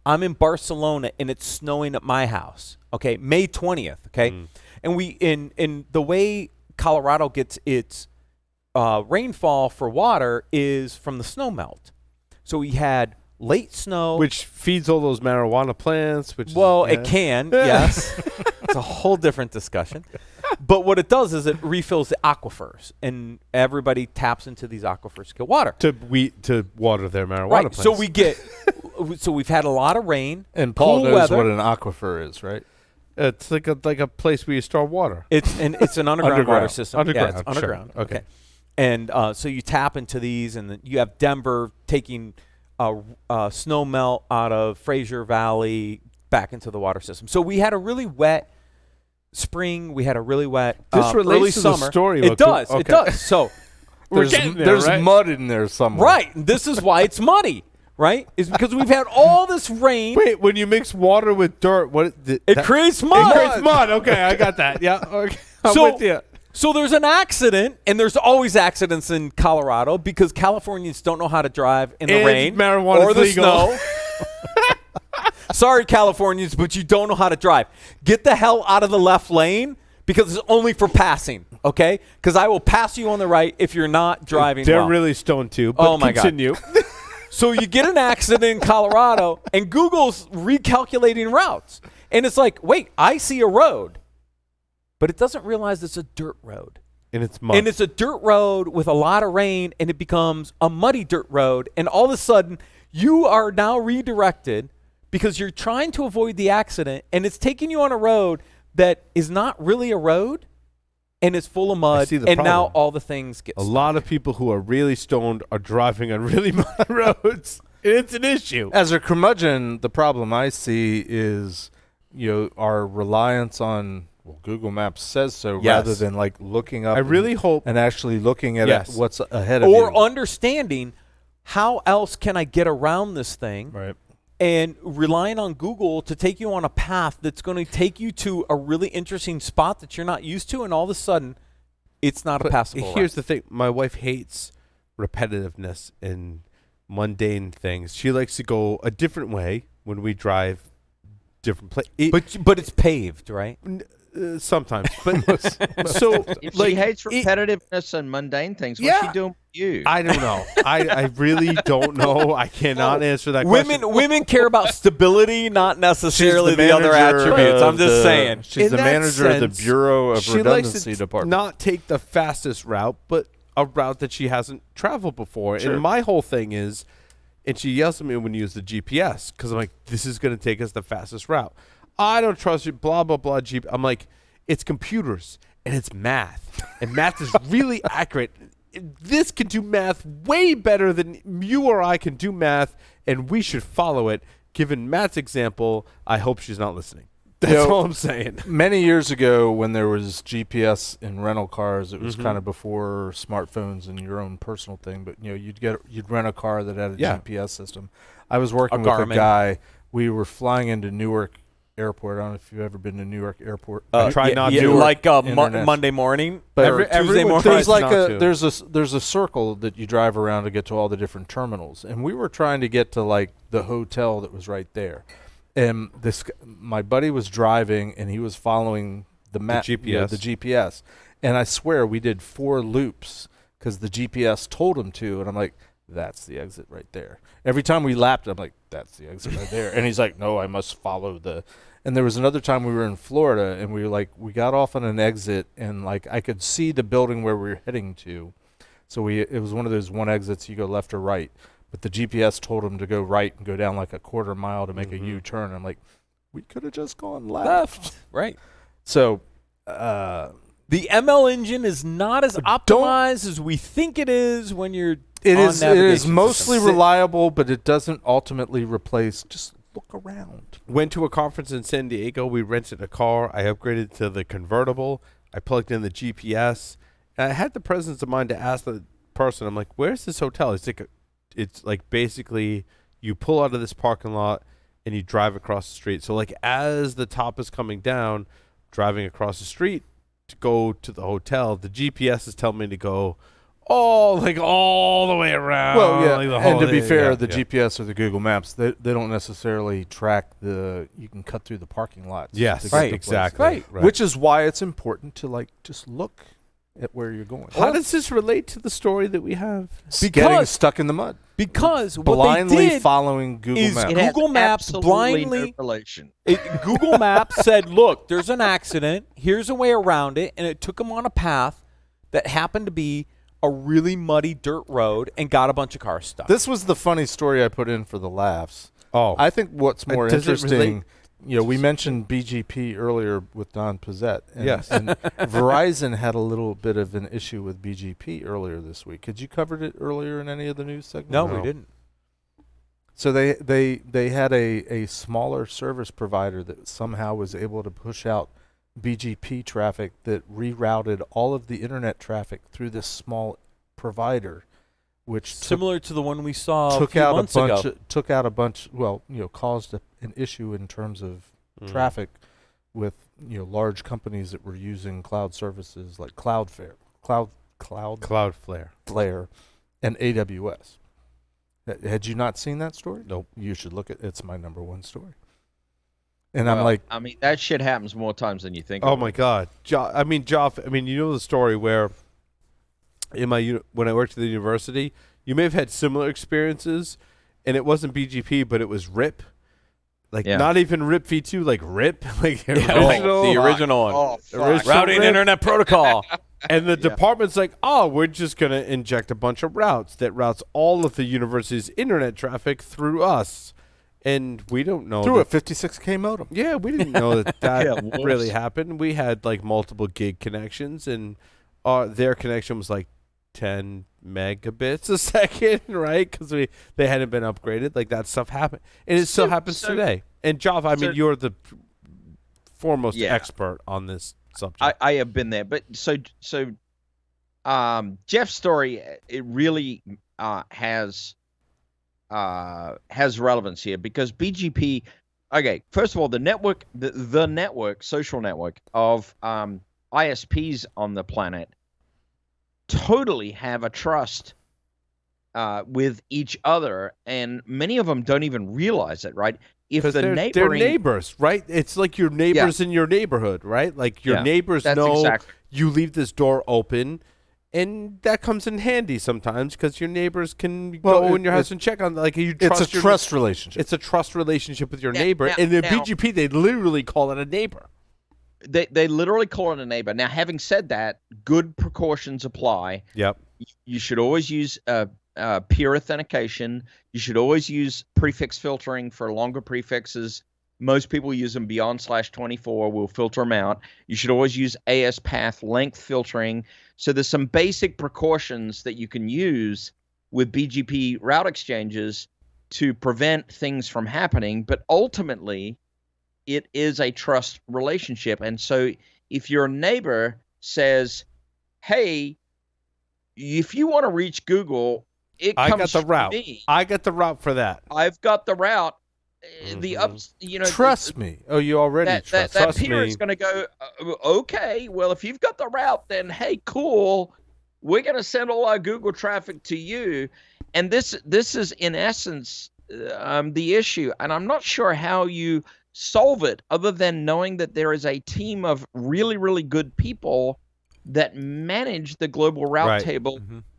I'm in Barcelona and it's snowing at my house. Okay, May 20th, okay? And we in the way Colorado gets its rainfall for water is from the snow melt. So we had late snow. Which feeds all those marijuana plants. Which Well, is, it can, yes. It's a whole different discussion. But what it does is it refills the aquifers, and everybody taps into these aquifers to get water. to water their marijuana Right. plants. So we get so we've had a lot of rain. And Paul cool knows weather. what an aquifer is, right? It's like a place where you store water. It's an underground water Underground. system. Underground, Yeah, it's sure. underground. Okay. And so you tap into these, and then you have Denver taking snow melt out of Fraser Valley back into the water system. So we had a really wet spring. We had a really wet This relates early to summer. the story. It does. Okay. It does. So There's mud in there somewhere. right. This is why it's muddy. Right? Is because we've had all this rain. Wait, when you mix water with dirt, It creates mud. It creates mud. Okay, I got that. Yeah. Okay. I'm with you. So there's an accident, and there's always accidents in Colorado because Californians don't know how to drive in the And rain marijuana or is the legal. snow. Sorry, Californians, but you don't know how to drive. Get the hell out of the left lane because it's only for passing, okay? Because I will pass you on the right if you're not driving They're well. really stoned too. But Oh, my God. continue. So you get an accident in Colorado, and Google's recalculating routes. And it's like, wait, I see a road. But it doesn't realize it's a dirt road. And it's mud. And it's a dirt road with a lot of rain, and it becomes a muddy dirt road. And all of a sudden, you are now redirected because you're trying to avoid the accident, and it's taking you on a road that is not really a road, and it's full of mud. see the And now problem. all the things get A lot of people who are really stoned are driving on really muddy roads. It's an issue. As a curmudgeon, the problem I see is, our reliance on Google Maps says so Yes. rather than like looking up. I really hope. and actually looking at Yes. what's ahead of you. or understanding how else can I get around this thing. Right. And relying on Google to take you on a path that's going to take you to a really interesting spot that you're not used to, and all of a sudden, it's not a But passable here's route. the thing. My wife hates repetitiveness and mundane things. She likes to go a different way when we drive different places. But it's paved, right? Sometimes. But so, If like, she hates repetitiveness and mundane things, what's Yeah. she doing with you? I don't know. I really don't know. I cannot answer that question. Women care about stability, not necessarily the other manager attributes. I'm of just the- saying. She's In the that manager of the sense, Bureau of She likes Redundancy to Department. not take the fastest route, but a route that she hasn't traveled before. Sure. And my whole thing is, and she yells at me when you use the GPS because I'm like, this is going to take us the fastest route. I don't trust you, blah, blah, blah. I'm like, it's computers and it's math. And math is really accurate. This can do math way better than you or I can do math, and we should follow it. Given Matt's example, I hope she's not listening. That's all I'm saying. Many years ago, when there was GPS in rental cars, it was Mm-hmm. kind of before smartphones and your own personal thing. But you'd rent a car that had a Yeah. GPS system. I was working with Garmin. a guy. We were flying into Newark Airport. I don't know if you've ever been to Newark Airport. Try not to. like International. Monday morning, But or Tuesday everyone morning. tries There's like not to. there's a circle that you drive around to get to all the different terminals, and we were trying to get to like the hotel that was right there. And my buddy was driving, and he was following the map, GPS. the GPS. And I swear we did 4 loops because the GPS told him to. And I'm like, that's the exit right there. Every time we lapped, I'm like, that's the exit right there. And he's like, no, I must follow the. And there was another time we were in Florida, and we got off on an exit, and like I could see the building where we were heading to. So it was one of those one exits you go left or right. But the GPS told him to go right and go down like a quarter mile to make a U-turn. I'm like, we could have just gone left. Right. So, The ML engine is not as optimized as we think it is when you're it on is navigation mostly systems. reliable, but it doesn't ultimately replace. Just look around. Went to a conference in San Diego. We rented a car. I upgraded to the convertible. I plugged in the GPS. And I had the presence of mind to ask the person, I'm like, where's this hotel? It's like basically you pull out of this parking lot and you drive across the street. So like as the top is coming down, driving across the street to go to the hotel, the GPS is telling me to go all the way around. Well, yeah, like the and to whole- be fair, yeah, the yeah. GPS or the Google Maps, they don't necessarily track you can cut through the parking lots. Yes, to get right, to places. exactly. Right. Which is why it's important to like just look at where you're going. How does this relate to the story that we have? Getting Because- stuck in the mud. Because what Blindly they did following Google is Maps. It has Google Maps absolutely blindly. no relation. Google Maps said, look, there's an accident. Here's a way around it. And it took them on a path that happened to be a really muddy dirt road and got a bunch of cars stuck. This was the funny story I put in for the laughs. Oh, I think what's more does it interesting, relate we mentioned BGP earlier with Don Pizzette. And, Yes. and Verizon had a little bit of an issue with BGP earlier this week. Had you covered it earlier in any of the news segments? No, No. we didn't. So they had a smaller service provider that somehow was able to push out BGP traffic that rerouted all of the internet traffic through this small provider, which Similar to the one we saw a took few out months a bunch. ago. Took out a bunch. Well, caused an issue in terms of traffic with large companies that were using cloud services like Cloudflare, Cloudflare, and AWS. Had you not seen that story? Nope. You should look at. It's my number one story. And I'm like, I mean, that shit happens more times than you think. Oh my God, Joff. You know the story where when I worked at the university, you may have had similar experiences, and it wasn't BGP, but it was RIP. Not even RIP v2, like RIP, like the original one. Oh, fuck. Original Routing RIP. Internet Protocol. And the department's like, we're just going to inject a bunch of routes that routes all of the university's internet traffic through us. And we don't know. through a 56K modem. Yeah, we didn't know that Yeah, really happened. We had like multiple gig connections, and their connection was like 10 megabits a second, right? Because they hadn't been upgraded. Like that stuff happened. And it still happens today. And Joff, you're the foremost expert on this subject. I have been there, but so Jeff's story, it really has relevance here because BGP. Okay, first of all, the network, the network, social network of ISPs on the planet, totally have a trust with each other, and many of them don't even realize it. Right? If the they're neighbors, right? It's like your neighbors in your neighborhood, right? Like your neighbors know you leave this door open, and that comes in handy sometimes because your neighbors can go in your house and check on. Like you trust. It's a trust relationship. It's a trust relationship with your neighbor, and in BGP they literally call it a neighbor. They literally call it a neighbor. Now, having said that, good precautions apply. Yep. You should always use peer authentication. You should always use prefix filtering for longer prefixes. Most people use them beyond /24. We'll filter them out. You should always use AS path length filtering. So there's some basic precautions that you can use with BGP route exchanges to prevent things from happening. But ultimately, it is a trust relationship. And so if your neighbor says, hey, if you want to reach Google, I got the route. Me. I got the route for that. I've got the route. Trust me. Oh, you already trust me. That peer is going to go, okay, well, if you've got the route, then hey, cool. We're going to send all our Google traffic to you. And this is in essence the issue. And I'm not sure how you solve it other than knowing that there is a team of really, really good people that manage the global route table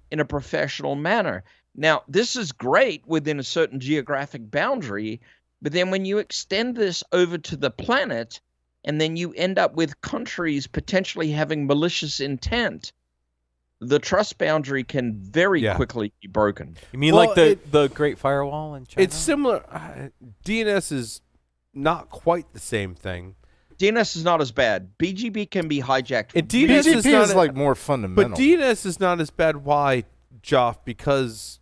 in a professional manner. Now, this is great within a certain geographic boundary, but then when you extend this over to the planet, and then you end up with countries potentially having malicious intent, the trust boundary can very quickly be broken. You mean like the Great Firewall in China? It's similar. DNS is not quite the same thing. DNS is not as bad. BGP can be hijacked. And DNS is like more fundamental. But DNS is not as bad. Why, Joff? Because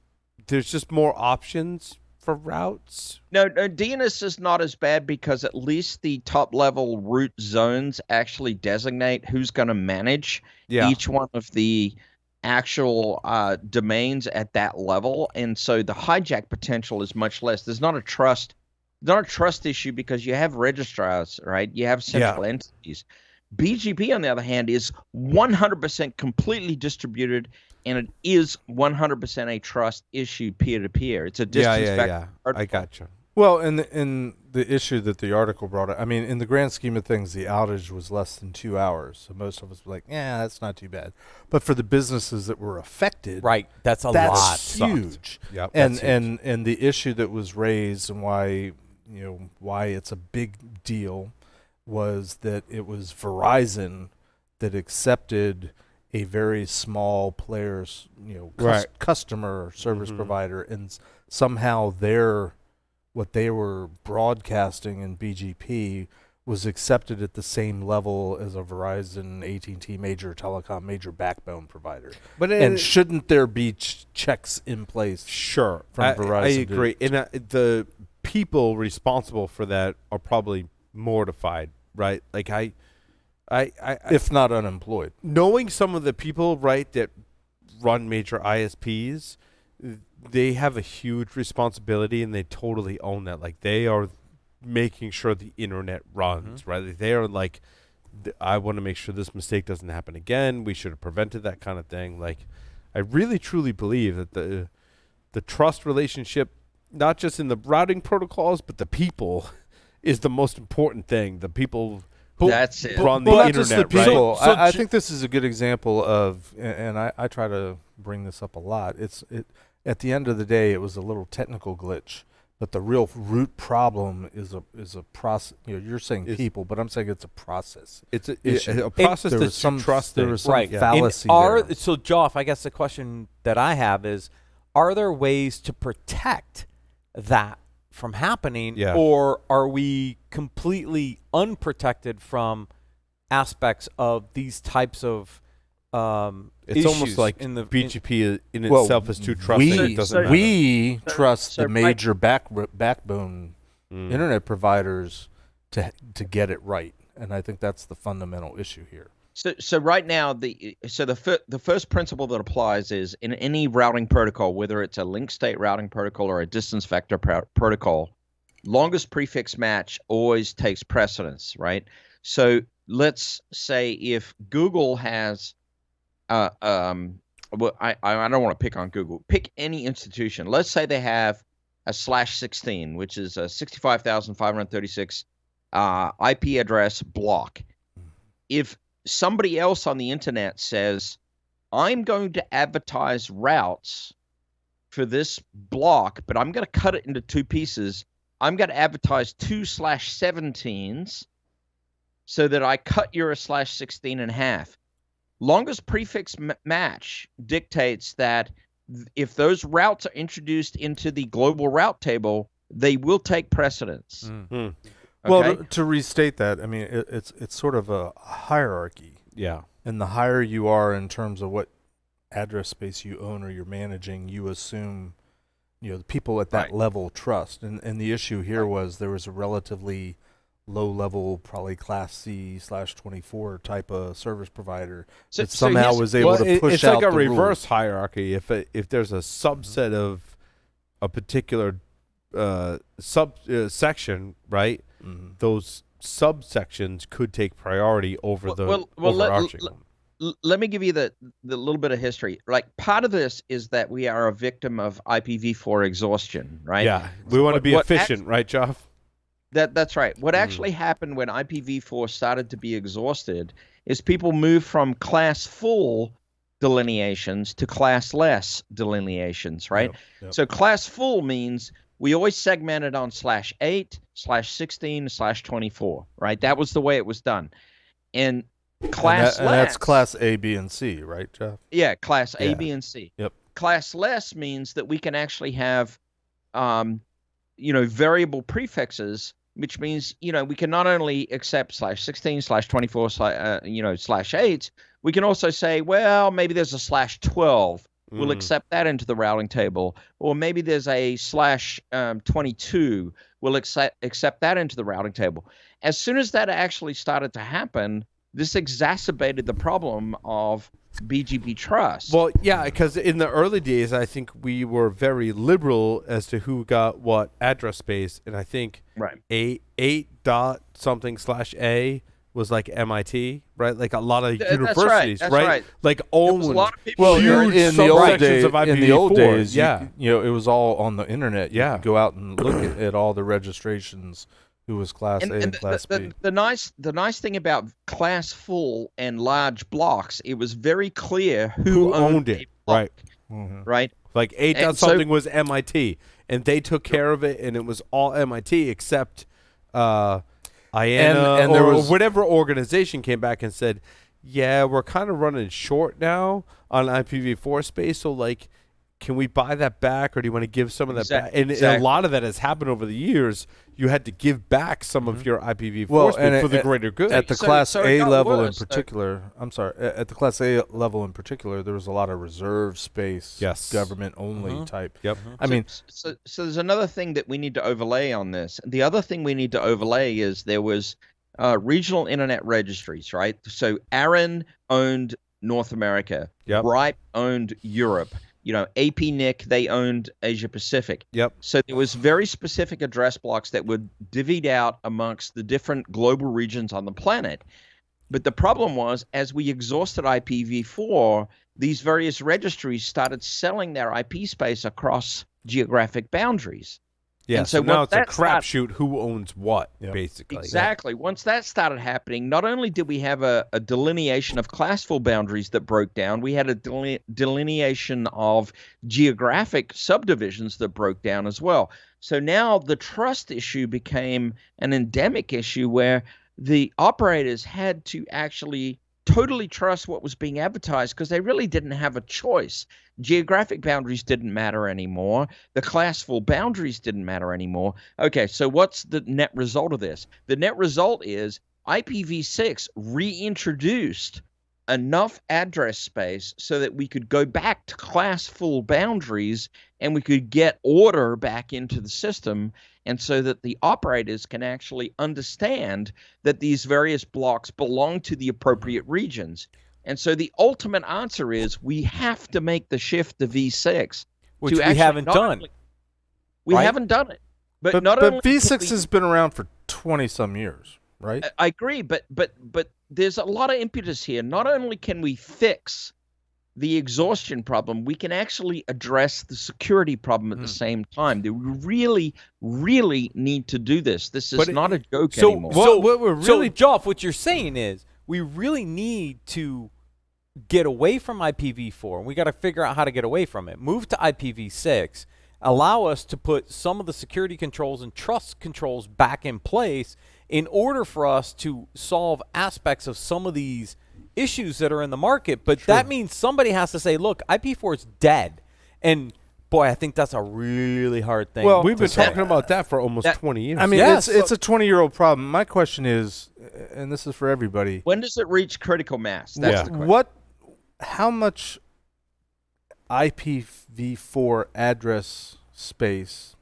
there's just more options for routes. No, DNS is not as bad because at least the top level root zones actually designate who's going to manage each one of the actual domains at that level. And so the hijack potential is much less. There's not a trust issue because you have registrars, right? You have central entities. BGP, on the other hand, is 100% completely distributed, and it is 100% a trust issue peer-to-peer. It's a distance vector. I gotcha. Well, and the issue that the article brought up, I mean, in the grand scheme of things, the outage was less than 2 hours. So most of us were like, that's not too bad. But for the businesses that were affected, that's a lot. That's huge. Yep, and the issue that was raised and why it's a big deal was that it was Verizon that accepted a very small player's, customer service provider, and somehow their what they were broadcasting in BGP was accepted at the same level as a Verizon, AT&T major telecom, major backbone provider. But And shouldn't there be checks in place? Sure, From I Verizon agree. And the people responsible for that are probably mortified, right? Like I If not unemployed. knowing some of the people, right, that run major ISPs, they have a huge responsibility and they totally own that. Like they are making sure the internet runs, right? Like, they are like, I want to make sure this mistake doesn't happen again. We should have prevented that kind of thing. Like, I really truly believe that the trust relationship, not just in the routing protocols, but the people, is the most important thing. The people who That's it. run the Well, not internet, just the right? people. So I think this is a good example of, and I try to bring this up a lot. At the end of the day, it was a little technical glitch, but the real root problem is a process. You're saying people, but I'm saying it's a process. It's issue. a process There that was some you trust there in. was some Right. fallacy And there. So, Joff, I guess the question that I have is, are there ways to protect that from happening, Yeah. or are we completely unprotected from aspects of these types of It's issues almost like in the BGP in Well, itself is too trusting. It doesn't matter. we trust so the right- major backbone internet providers to get it right, and I think that's the fundamental issue here. So right now, the first principle that applies is in any routing protocol, whether it's a link state routing protocol or a distance vector protocol, longest prefix match always takes precedence, right? So let's say if Google has, well, I don't want to pick on Google. Pick any institution. Let's say they have a /16, which is a 65,536 IP address block. If somebody else on the internet says, I'm going to advertise routes for this block, but I'm going to cut it into two pieces. I'm going to advertise 2/17s so that I cut your /16 in half. Longest prefix match dictates that if those routes are introduced into the global route table, they will take precedence. Hmm. Well, Okay? to restate that, I mean, it's sort of a hierarchy, Yeah. and the higher you are in terms of what address space you own or you're managing, you assume, the people at that Right. level trust. And the issue here was there was a relatively low level, probably class C/24 type of service provider So- that so somehow here's- was able to push it's out like a the reverse rules. hierarchy. If there's a subset of a particular section, right? Mhm. Those subsections could take priority over the Well, overarching one. let me give you the little bit of history. Like part of this is that we are a victim of IPv4 exhaustion, right? Yeah, we want to be what efficient, right, Joff? That's right. What actually happened when IPv4 started to be exhausted is people moved from class full delineations to classless delineations, right? Yep. So class full means we always segmented on /8, /16, /24, right? That was the way it was done. And classless, And that's class A, B, and C, right, Jeff? yeah, class A, Yeah. B, and C. Yep. Classless means that we can actually have, variable prefixes, which means, we can not only accept /16, /24, /8, we can also say, well, maybe there's a /12. We'll accept that into the routing table. Or maybe there's a /22. We'll accept that into the routing table. As soon as that actually started to happen, this exacerbated the problem of BGP trust. Well, yeah, because in the early days, I think we were very liberal as to who got what address space, and I think right. 8.something/A was like MIT, right? Like a lot of That's right, universities, that's right? right. Like There was owned a lot of people Well, huge in the old subsections days, of IPv4. in the old days, yeah. it was all on the internet. You Yeah. could go out and look at all the registrations. Who was class A and the, class B? the nice thing about class full and large blocks, it was very clear who owned a it, block, right? Mhm. right? Like 8. And so- something was MIT, and they took care of it, and it was all MIT except IANA And there or was- whatever organization came back and said, yeah, we're kind of running short now on IPv4 space, so like, can we buy that back, or do you want to give some of that back? And Exactly. a lot of that has happened over the years. You had to give back some of your IPv4 Well, speed and for the it- greater good. At the So- Class so it A got level worse. in particular, I'm sorry, at the Class A level in particular, there was a lot of reserve space, Yes. government-only type. Yep. I mean, So there's another thing that we need to overlay on this. The other thing we need to overlay is there was regional internet registries, right? So Aaron owned North America. Yep. Ripe owned Europe. APNIC, they owned Asia Pacific. Yep. So there was very specific address blocks that were divvied out amongst the different global regions on the planet. But the problem was, as we exhausted IPv4, these various registries started selling their IP space across geographic boundaries. Yeah. And So so now once it's a that started- crapshoot. Who owns what? Basically. Exactly. Once that started happening, not only did we have a delineation of classful boundaries that broke down, we had a delineation of geographic subdivisions that broke down as well. So now the trust issue became an endemic issue where the operators had to actually totally trust what was being advertised because they really didn't have a choice. Geographic boundaries didn't matter anymore. The classful boundaries didn't matter anymore. Okay, so what's the net result of this? The net result is IPv6 reintroduced enough address space so that we could go back to classful boundaries and we could get order back into the system, and so that the operators can actually understand that these various blocks belong to the appropriate regions. And so the ultimate answer is we have to make the shift to V6. Which to we actually haven't not done. only- we right? haven't done it. But but not only can V6 we- has been around for 20-some years, right? I agree, but there's a lot of impetus here. Not only can we fix the exhaustion problem, we can actually address the security problem at the same time. We really, really need to do this. This is But not a joke So, anymore. what we're really- Joff, what you're saying is we really need to get away from IPv4, and we got to figure out how to get away from it. Move to IPv6, allow us to put some of the security controls and trust controls back in place in order for us to solve aspects of some of these issues that are in the market. But that means somebody has to say, look, IP4 is dead. And boy, I think that's a really hard thing. Well, We've been to say. talking about that for almost 20 years. I mean, Yes. it's a 20-year-old problem. My question is, and this is for everybody, When does it reach critical mass? That's the question. how much IPv4 address space,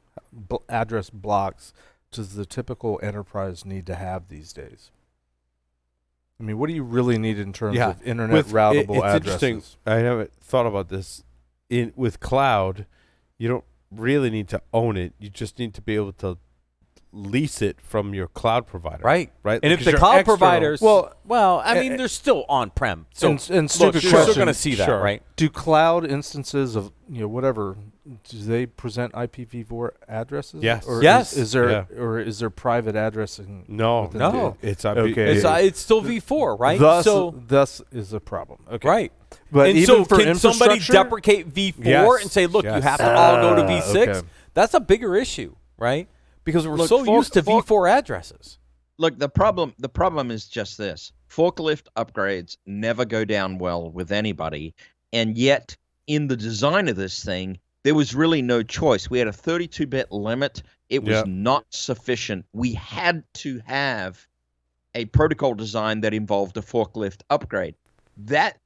address blocks, does the typical enterprise need to have these days? I mean, what do you really need in terms Yeah. of internet routable it's addresses? interesting. I haven't thought about this. With cloud, you don't really need to own it. You just need to be able to lease it from your cloud provider. Right. Right. And if Because the you're cloud external. providers, I mean, eh, they're still on-prem. So and look, stupid you're still question, going to see that, sure. right? Do cloud instances of whatever, do they present IPv4 addresses? Yes. Or Yes. Is there Yeah. or is there private addressing? No, within No. It's Okay. It's still V4, right? Thus is a problem. Okay. right. But and even so for can somebody infrastructure? deprecate V4 Yes. and say, look, you Yes. have to all go to V6? Okay. That's a bigger issue, right? Because we're Look, so used to V4 addresses. Look, the problem is just this. Forklift upgrades never go down well with anybody, and yet in the design of this thing, there was really no choice. We had a 32-bit limit. It was Yep. not sufficient. We had to have a protocol design that involved a forklift upgrade. That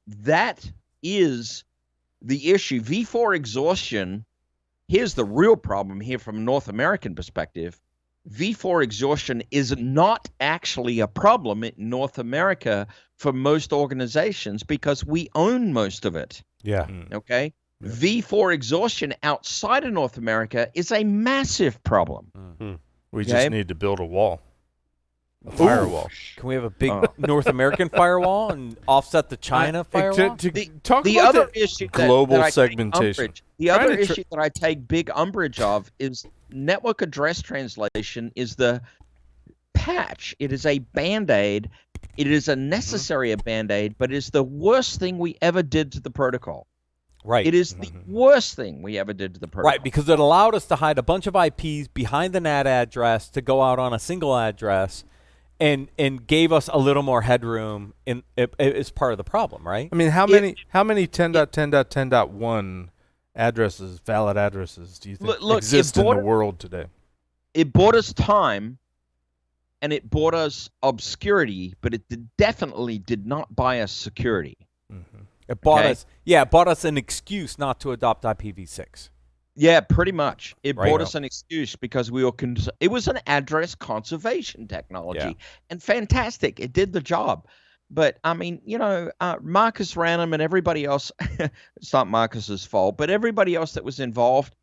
is the issue. V4 exhaustion, here's the real problem here from a North American perspective. V4 exhaustion is not actually a problem in North America for most organizations because we own most of it. Yeah. Okay? V4 exhaustion outside of North America is a massive problem. We Okay. just need to build a wall. A firewall. Can we have a big North American firewall and offset the China firewall? Talk The about other the- issue global that I take segmentation. umbrage- The other Trying to issue that I take big umbrage of is network address translation is the patch. It is a Band-Aid. It is a necessary Band-Aid, but it's the worst thing we ever did to the protocol. right. It is the worst thing we ever did to the protocol. Right, because it allowed us to hide a bunch of IPs behind the NAT address to go out on a single address and gave us a little more headroom as part of the problem, right? I mean, how many 10.10.10.1 valid addresses, do you think Look, exist in the world today? It bought us time, and it bought us obscurity, but it definitely did not buy us security. Mm-hmm. It bought us an excuse not to adopt IPv6. Yeah, pretty much. It Right. bought us an excuse because we were. It was an address conservation technology, Yeah. and fantastic. It did the job. But I mean, Marcus Random and everybody else. It's not Marcus's fault, but everybody else that was involved.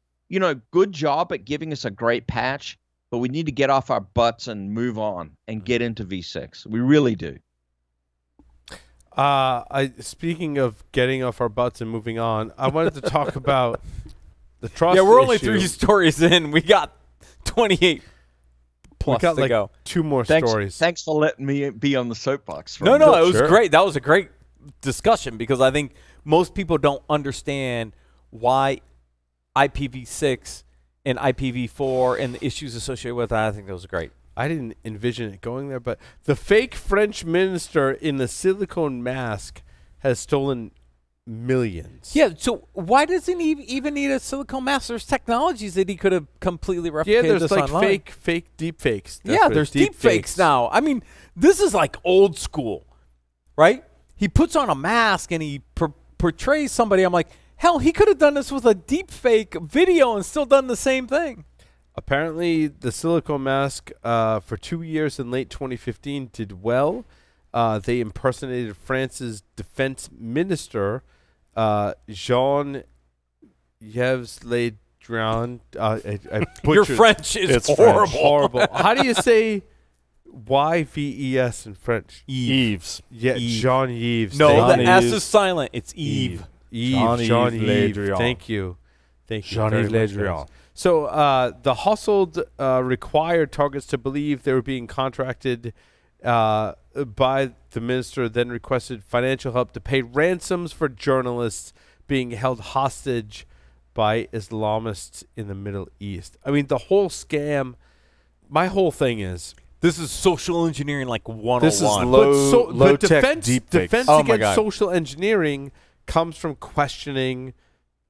Good job at giving us a great patch. But we need to get off our butts and move on and get into V6. We really do. Speaking of getting off our butts and moving on, I wanted to talk about the trust. Yeah, we're only issue. 3 stories in. We got 28 plus We got to like go. 2 more Thanks, stories. Thanks for letting me be on the soapbox. No, it was Sure. great. That was a great discussion because I think most people don't understand why IPv6 and IPv4 and the issues associated with that. I think that was great. I didn't envision it going there, but the fake French minister in the silicone mask has stolen millions. Yeah, so why doesn't he even need a silicone mask? There's technologies that he could have completely replicated Yeah, there's this like online. fake deep fakes. Yeah, there's deep fakes now. I mean, this is like old school, right? He puts on a mask and he portrays somebody. I'm like, hell, he could have done this with a deep fake video and still done the same thing. Apparently, the silicone mask for 2 years in late 2015 did well. They impersonated France's defense minister, Jean-Yves Le Drian. I Your butchered- French is It's horrible. French. horrible. How do you say YVES in French? Eves. Yeah, Eve. Jean-Yves. No, Thank the you. S is silent. It's Eve. Jean-Yves Le Yves. Drian. Thank you. Jean-Yves very Le much, Drian. guys. So the hustled required targets to believe they were being contracted by the minister, then requested financial help to pay ransoms for journalists being held hostage by Islamists in the Middle East. I mean, the whole scam, my whole thing is, This is social engineering like 101. This is low tech defense deepfakes. Oh my against God. social engineering comes from questioning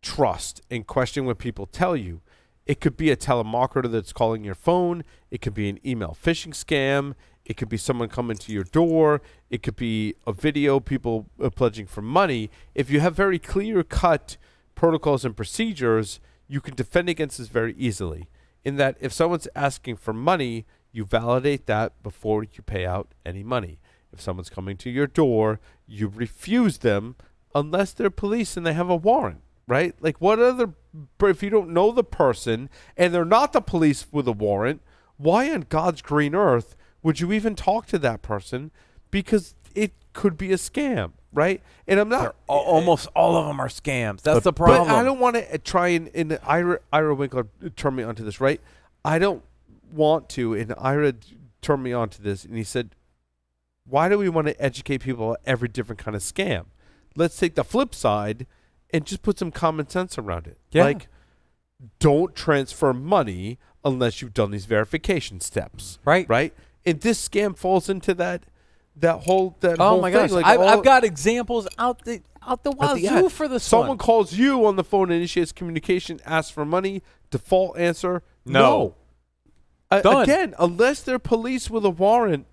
trust and questioning what people tell you. It could be a telemarketer that's calling your phone. It could be an email phishing scam. It could be someone coming to your door. It could be a video, people pledging for money. If you have very clear-cut protocols and procedures, you can defend against this very easily. In that if someone's asking for money, you validate that before you pay out any money. If someone's coming to your door, you refuse them unless they're police and they have a warrant, right? Like if you don't know the person and they're not the police with a warrant, why on God's green earth would you even talk to that person? Because it could be a scam, right? And I'm not Almost all of them are scams. That's the problem. But I don't want to try and Ira Winkler turned me onto this, right? I don't want to, and Ira turned me onto this, and he said, why do we want to educate people about every different kind of scam? Let's take the flip side and just put some common sense around it. Yeah. Like, don't transfer money unless you've done these verification steps. Right. Right? And this scam falls into that whole Oh my thing. gosh! Like I've got examples out the at the wazoo end. for this Someone one. calls you on the phone, initiates communication, asks for money. Default answer: No. no. Done. Again, unless they're police with a warrant,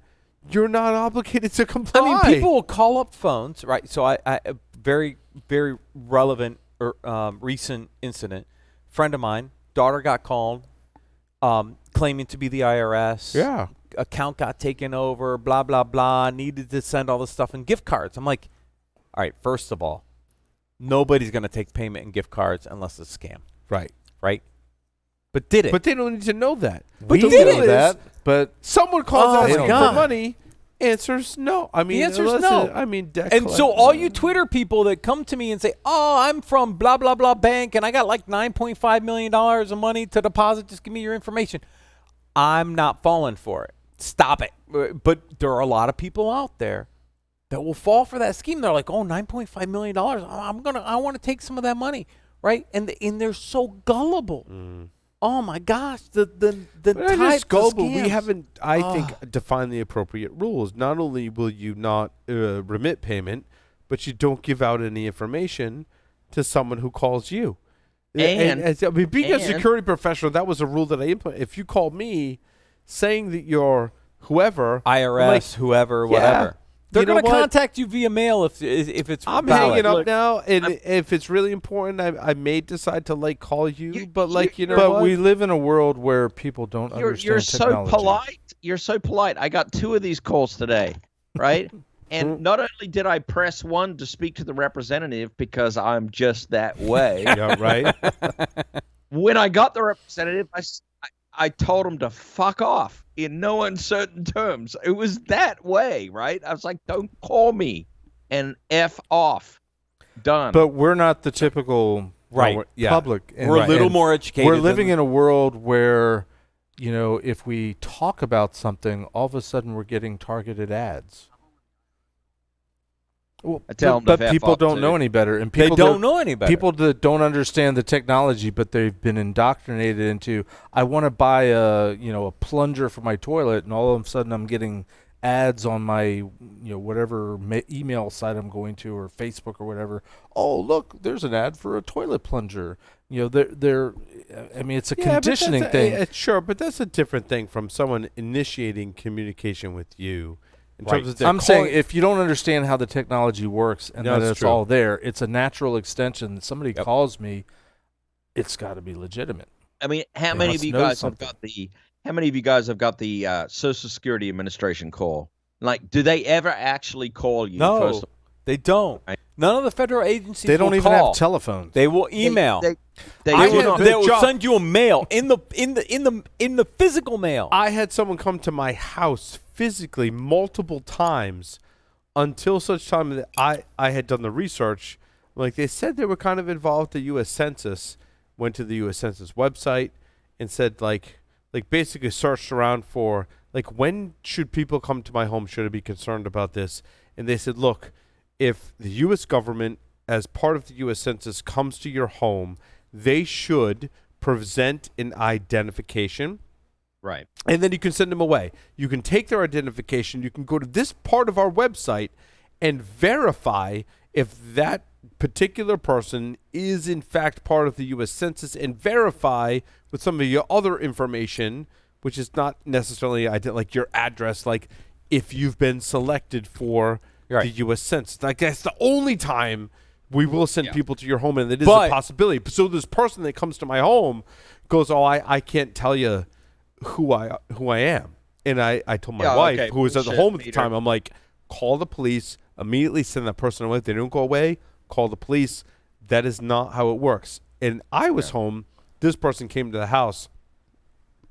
you're not obligated to comply. I mean, people will call up phones, right? So I a very, very relevant or recent incident. Friend of mine, daughter got called, claiming to be the IRS. Yeah. Account got taken over, blah, blah, blah, needed to send all this stuff in gift cards. I'm like, all right, first of all, nobody's going to take payment in gift cards unless it's a scam, Right. right? But did it? But they don't need to know that. We the did deal it. is, but someone calls Oh, asking my for God. money. Answers no. I mean, The answer's unless no. debt And so collect- all you Twitter people that come to me and say, oh, I'm from blah, blah, blah bank, and I got like $9.5 million of money to deposit, just give me your information. I'm not falling for it. Stop it. But there are a lot of people out there that will fall for that scheme. They're like, oh, $9.5 million. I want to take some of that money, right? And they're so gullible. Oh my gosh, the But I types just go, of but we scams. haven't, I think, defined the appropriate rules. Not only will you not remit payment, but you don't give out any information to someone who calls you. And I mean, being a and- security professional, that was a rule that I implemented. If you called me saying that you're whoever, IRS, like, whoever, yeah, whatever. They're you know going to what? contact you via mail if it's I'm valid. hanging up Look, now, and if it's really important, I may decide to like call you. But like you know, But what? we live in a world where people don't you're understand so technology. polite. You're so polite. I got 2 of these calls today, right? And not only did I press 1 to speak to the representative because I'm just that way. yeah, right. When I got the representative, I told him to fuck off in no uncertain terms. It was that way, right? I was like, don't call me and F off. Done. But we're not the typical Right, yeah. public. And, We're a little and more educated. We're living than- in a world where, if we talk about something, all of a sudden we're getting targeted ads. Well, I tell 'em to but F people off, don't too. know any better, and They people don't know any better. People that don't understand the technology, but they've been indoctrinated into, I want to buy a plunger for my toilet, and all of a sudden I'm getting ads on my whatever email site I'm going to, or Facebook or whatever. Oh, look, there's an ad for a toilet plunger. They're I mean, it's a Yeah, but conditioning that's thing. sure, but that's a different thing from someone initiating communication with you. In Right. terms of their I'm saying calling- if you don't understand how the technology works and No, that it's it's true. all there, it's a natural extension. Somebody Yep. calls me, it's got to be legitimate. I mean, how They many must of you know guys something. have got the Social Security Administration call? Like, do they ever actually call you? No, First of they don't. Right. None of the federal agencies They don't will even call. have telephones. They will all, email. They I do had not. the They will job- send you a mail in the physical mail. I had someone come to my house physically multiple times until such time that I had done the research. Like they said they were kind of involved with the U.S. Census, went to the U.S. Census website and said like basically searched around for like when should people come to my home? Should I be concerned about this? And they said, look, if the U.S. government as part of the U.S. Census comes to your home, they should present an identification. Right. And then you can send them away. You can take their identification. You can go to this part of our website and verify if that particular person is in fact part of the U.S. Census, and verify with some of your other information, which is not necessarily like your address, like if you've been selected for Right. the U.S. Census. Like that's the only time we will send Yeah. people to your home, and it is But- a possibility. So this person that comes to my home goes, oh, I can't tell you who I am. And I told my Yeah, wife, okay, who was at the bullshit, home at the Peter. time, I'm like, call the police, immediately send that person away. If they don't go away, call the police. That is not how it works. And I was home. This person came to the house.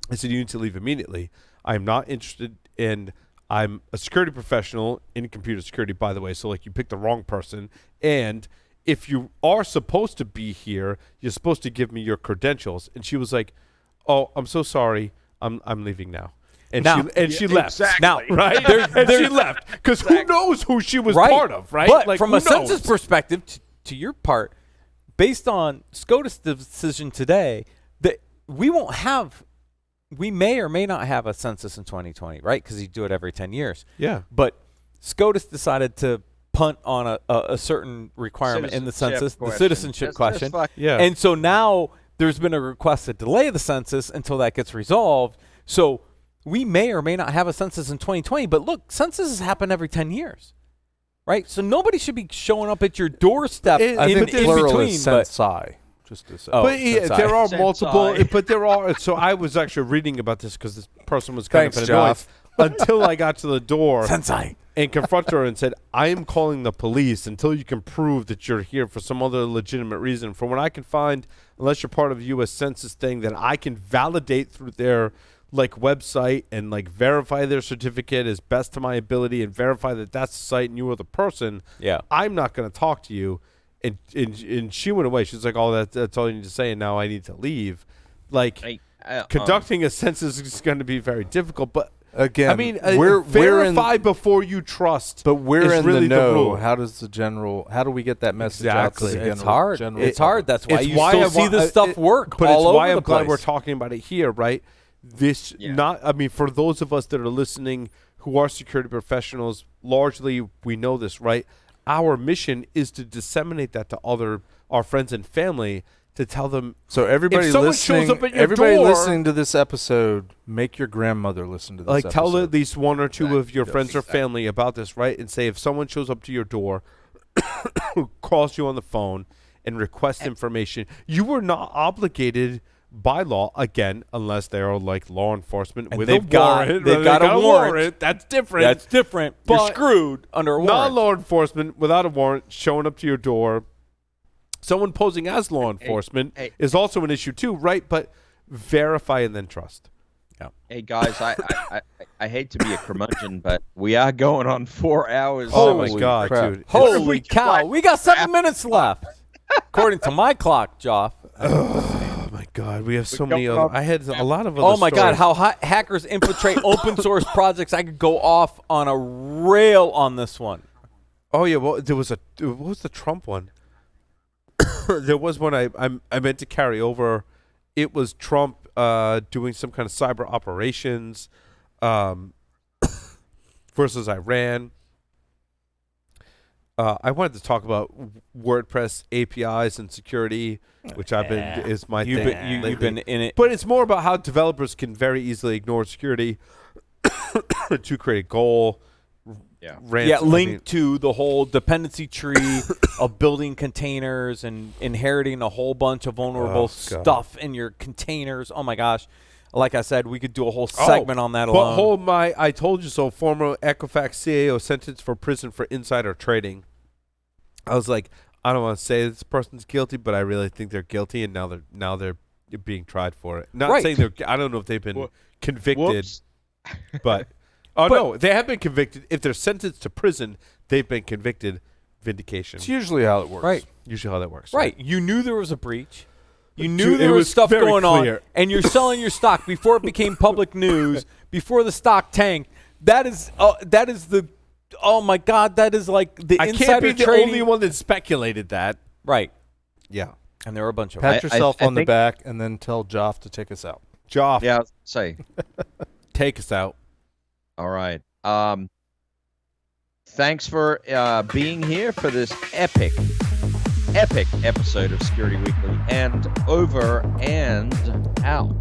I said, you need to leave immediately. I'm not interested in, I'm a security professional in computer security, by the way. So like you picked the wrong person. And if you are supposed to be here, you're supposed to give me your credentials. And she was like, oh, I'm so sorry. I'm leaving now. And Now- she left. exactly. Now, Right? and she left. Because who knows who she was right. part of, right? But Like, from who a census knows? perspective, to your part, based on SCOTUS' decision today, that we may or may not have a census in 2020, right? Because you do it every 10 years. Yeah. But SCOTUS decided to punt on a certain requirement in the census, the citizenship That's question. just fuck- Yeah. And so now there's been a request to delay the census until that gets resolved. So we may or may not have a census in 2020. But look, censuses happen every 10 years, right? So nobody should be showing up at your doorstep I I in, think in plural between. is But sensai. Just to say. Oh, But yeah, sensei. there are Sensei. multiple. But there are. So I was actually reading about this because this person was kind Thanks, of annoyed Joff. until I got to the door Sensei. and confronted her and said, "I am calling the police until you can prove that you're here for some other legitimate reason. From what I can find, unless you're part of the U.S. Census thing, that I can validate through their like website and like verify their certificate as best to my ability and verify that that's the site and you are the person. Yeah. I'm not going to talk to you." And she went away. She's like, "Oh, that's all you need to say," and now I need to leave. Like conducting a census is going to be very difficult, but Again, I mean, we're verify before you trust. But we're is in really the know. rule. How do we get that message out to Exactly. the general? It's hard. general It's hard. public? That's why It's you why still I see want- this stuff work But all it's why over I'm the glad place. we're talking about it here, right? This I mean, for those of us that are listening who are security professionals, largely we know this, right? Our mission is to disseminate that to our friends and family, to tell them. So everybody If someone listening, shows up at your everybody door- listening to this episode, make your grandmother listen to this Like, tell episode. at least one or two of your Exactly. friends or family about this, right? And say if someone shows up to your door, calls you on the phone, and requests information, you were not obligated by law, again, unless they're like law enforcement And with they've a got- warrant. they've got a warrant. That's different. That's different. You're But screwed under a warrant. not law enforcement without a warrant showing up to your door. Someone posing as law enforcement hey. is also an issue too, right? But verify and then trust. Hey guys, I hate to be a curmudgeon, but we are going on 4 hours. Oh my Holy God, crap. dude! Holy cow. We got 7 minutes left. According to my clock, Joff. Oh my God, we have so many. going Other, on- I had a lot of other. Oh my God, stories. how hackers infiltrate open source projects. I could go off on a rail on this one. Oh yeah, well there was what was the Trump one? There was one I meant to carry over. It was Trump doing some kind of cyber operations versus Iran. I wanted to talk about WordPress APIs and security, which I've been is my You've thing. been, you've lately. been in it. But it's more about how developers can very easily ignore security to create a goal. Yeah. Linked to the whole dependency tree of building containers and inheriting a whole bunch of vulnerable stuff in your containers. Oh my gosh. Like I said, we could do a whole segment on that alone. But hold my I told you so, former Equifax CAO sentenced for prison for insider trading. I was like, I don't want to say this person's guilty, but I really think they're guilty, and now they're being tried for it. Not Right. saying they're. I don't know if they've been convicted, Whoops. but no, they have been convicted. If they're sentenced to prison, they've been convicted. Vindication. It's usually how it works. Right. Usually how that works. Right. You knew there was a breach. You Dude, knew it there was was stuff very going clear. on, and you're selling your stock before it became public news, before the stock tanked. That is the. Oh my God! That is like the I insider can't be the trading. only one that speculated that. Right. Yeah. And there were a bunch of. Pat I yourself on the think- back and then tell Joff to take us out. Joff, Yeah, say. take us out. All right. Thanks for being here for this epic episode of Security Weekly, and over and out.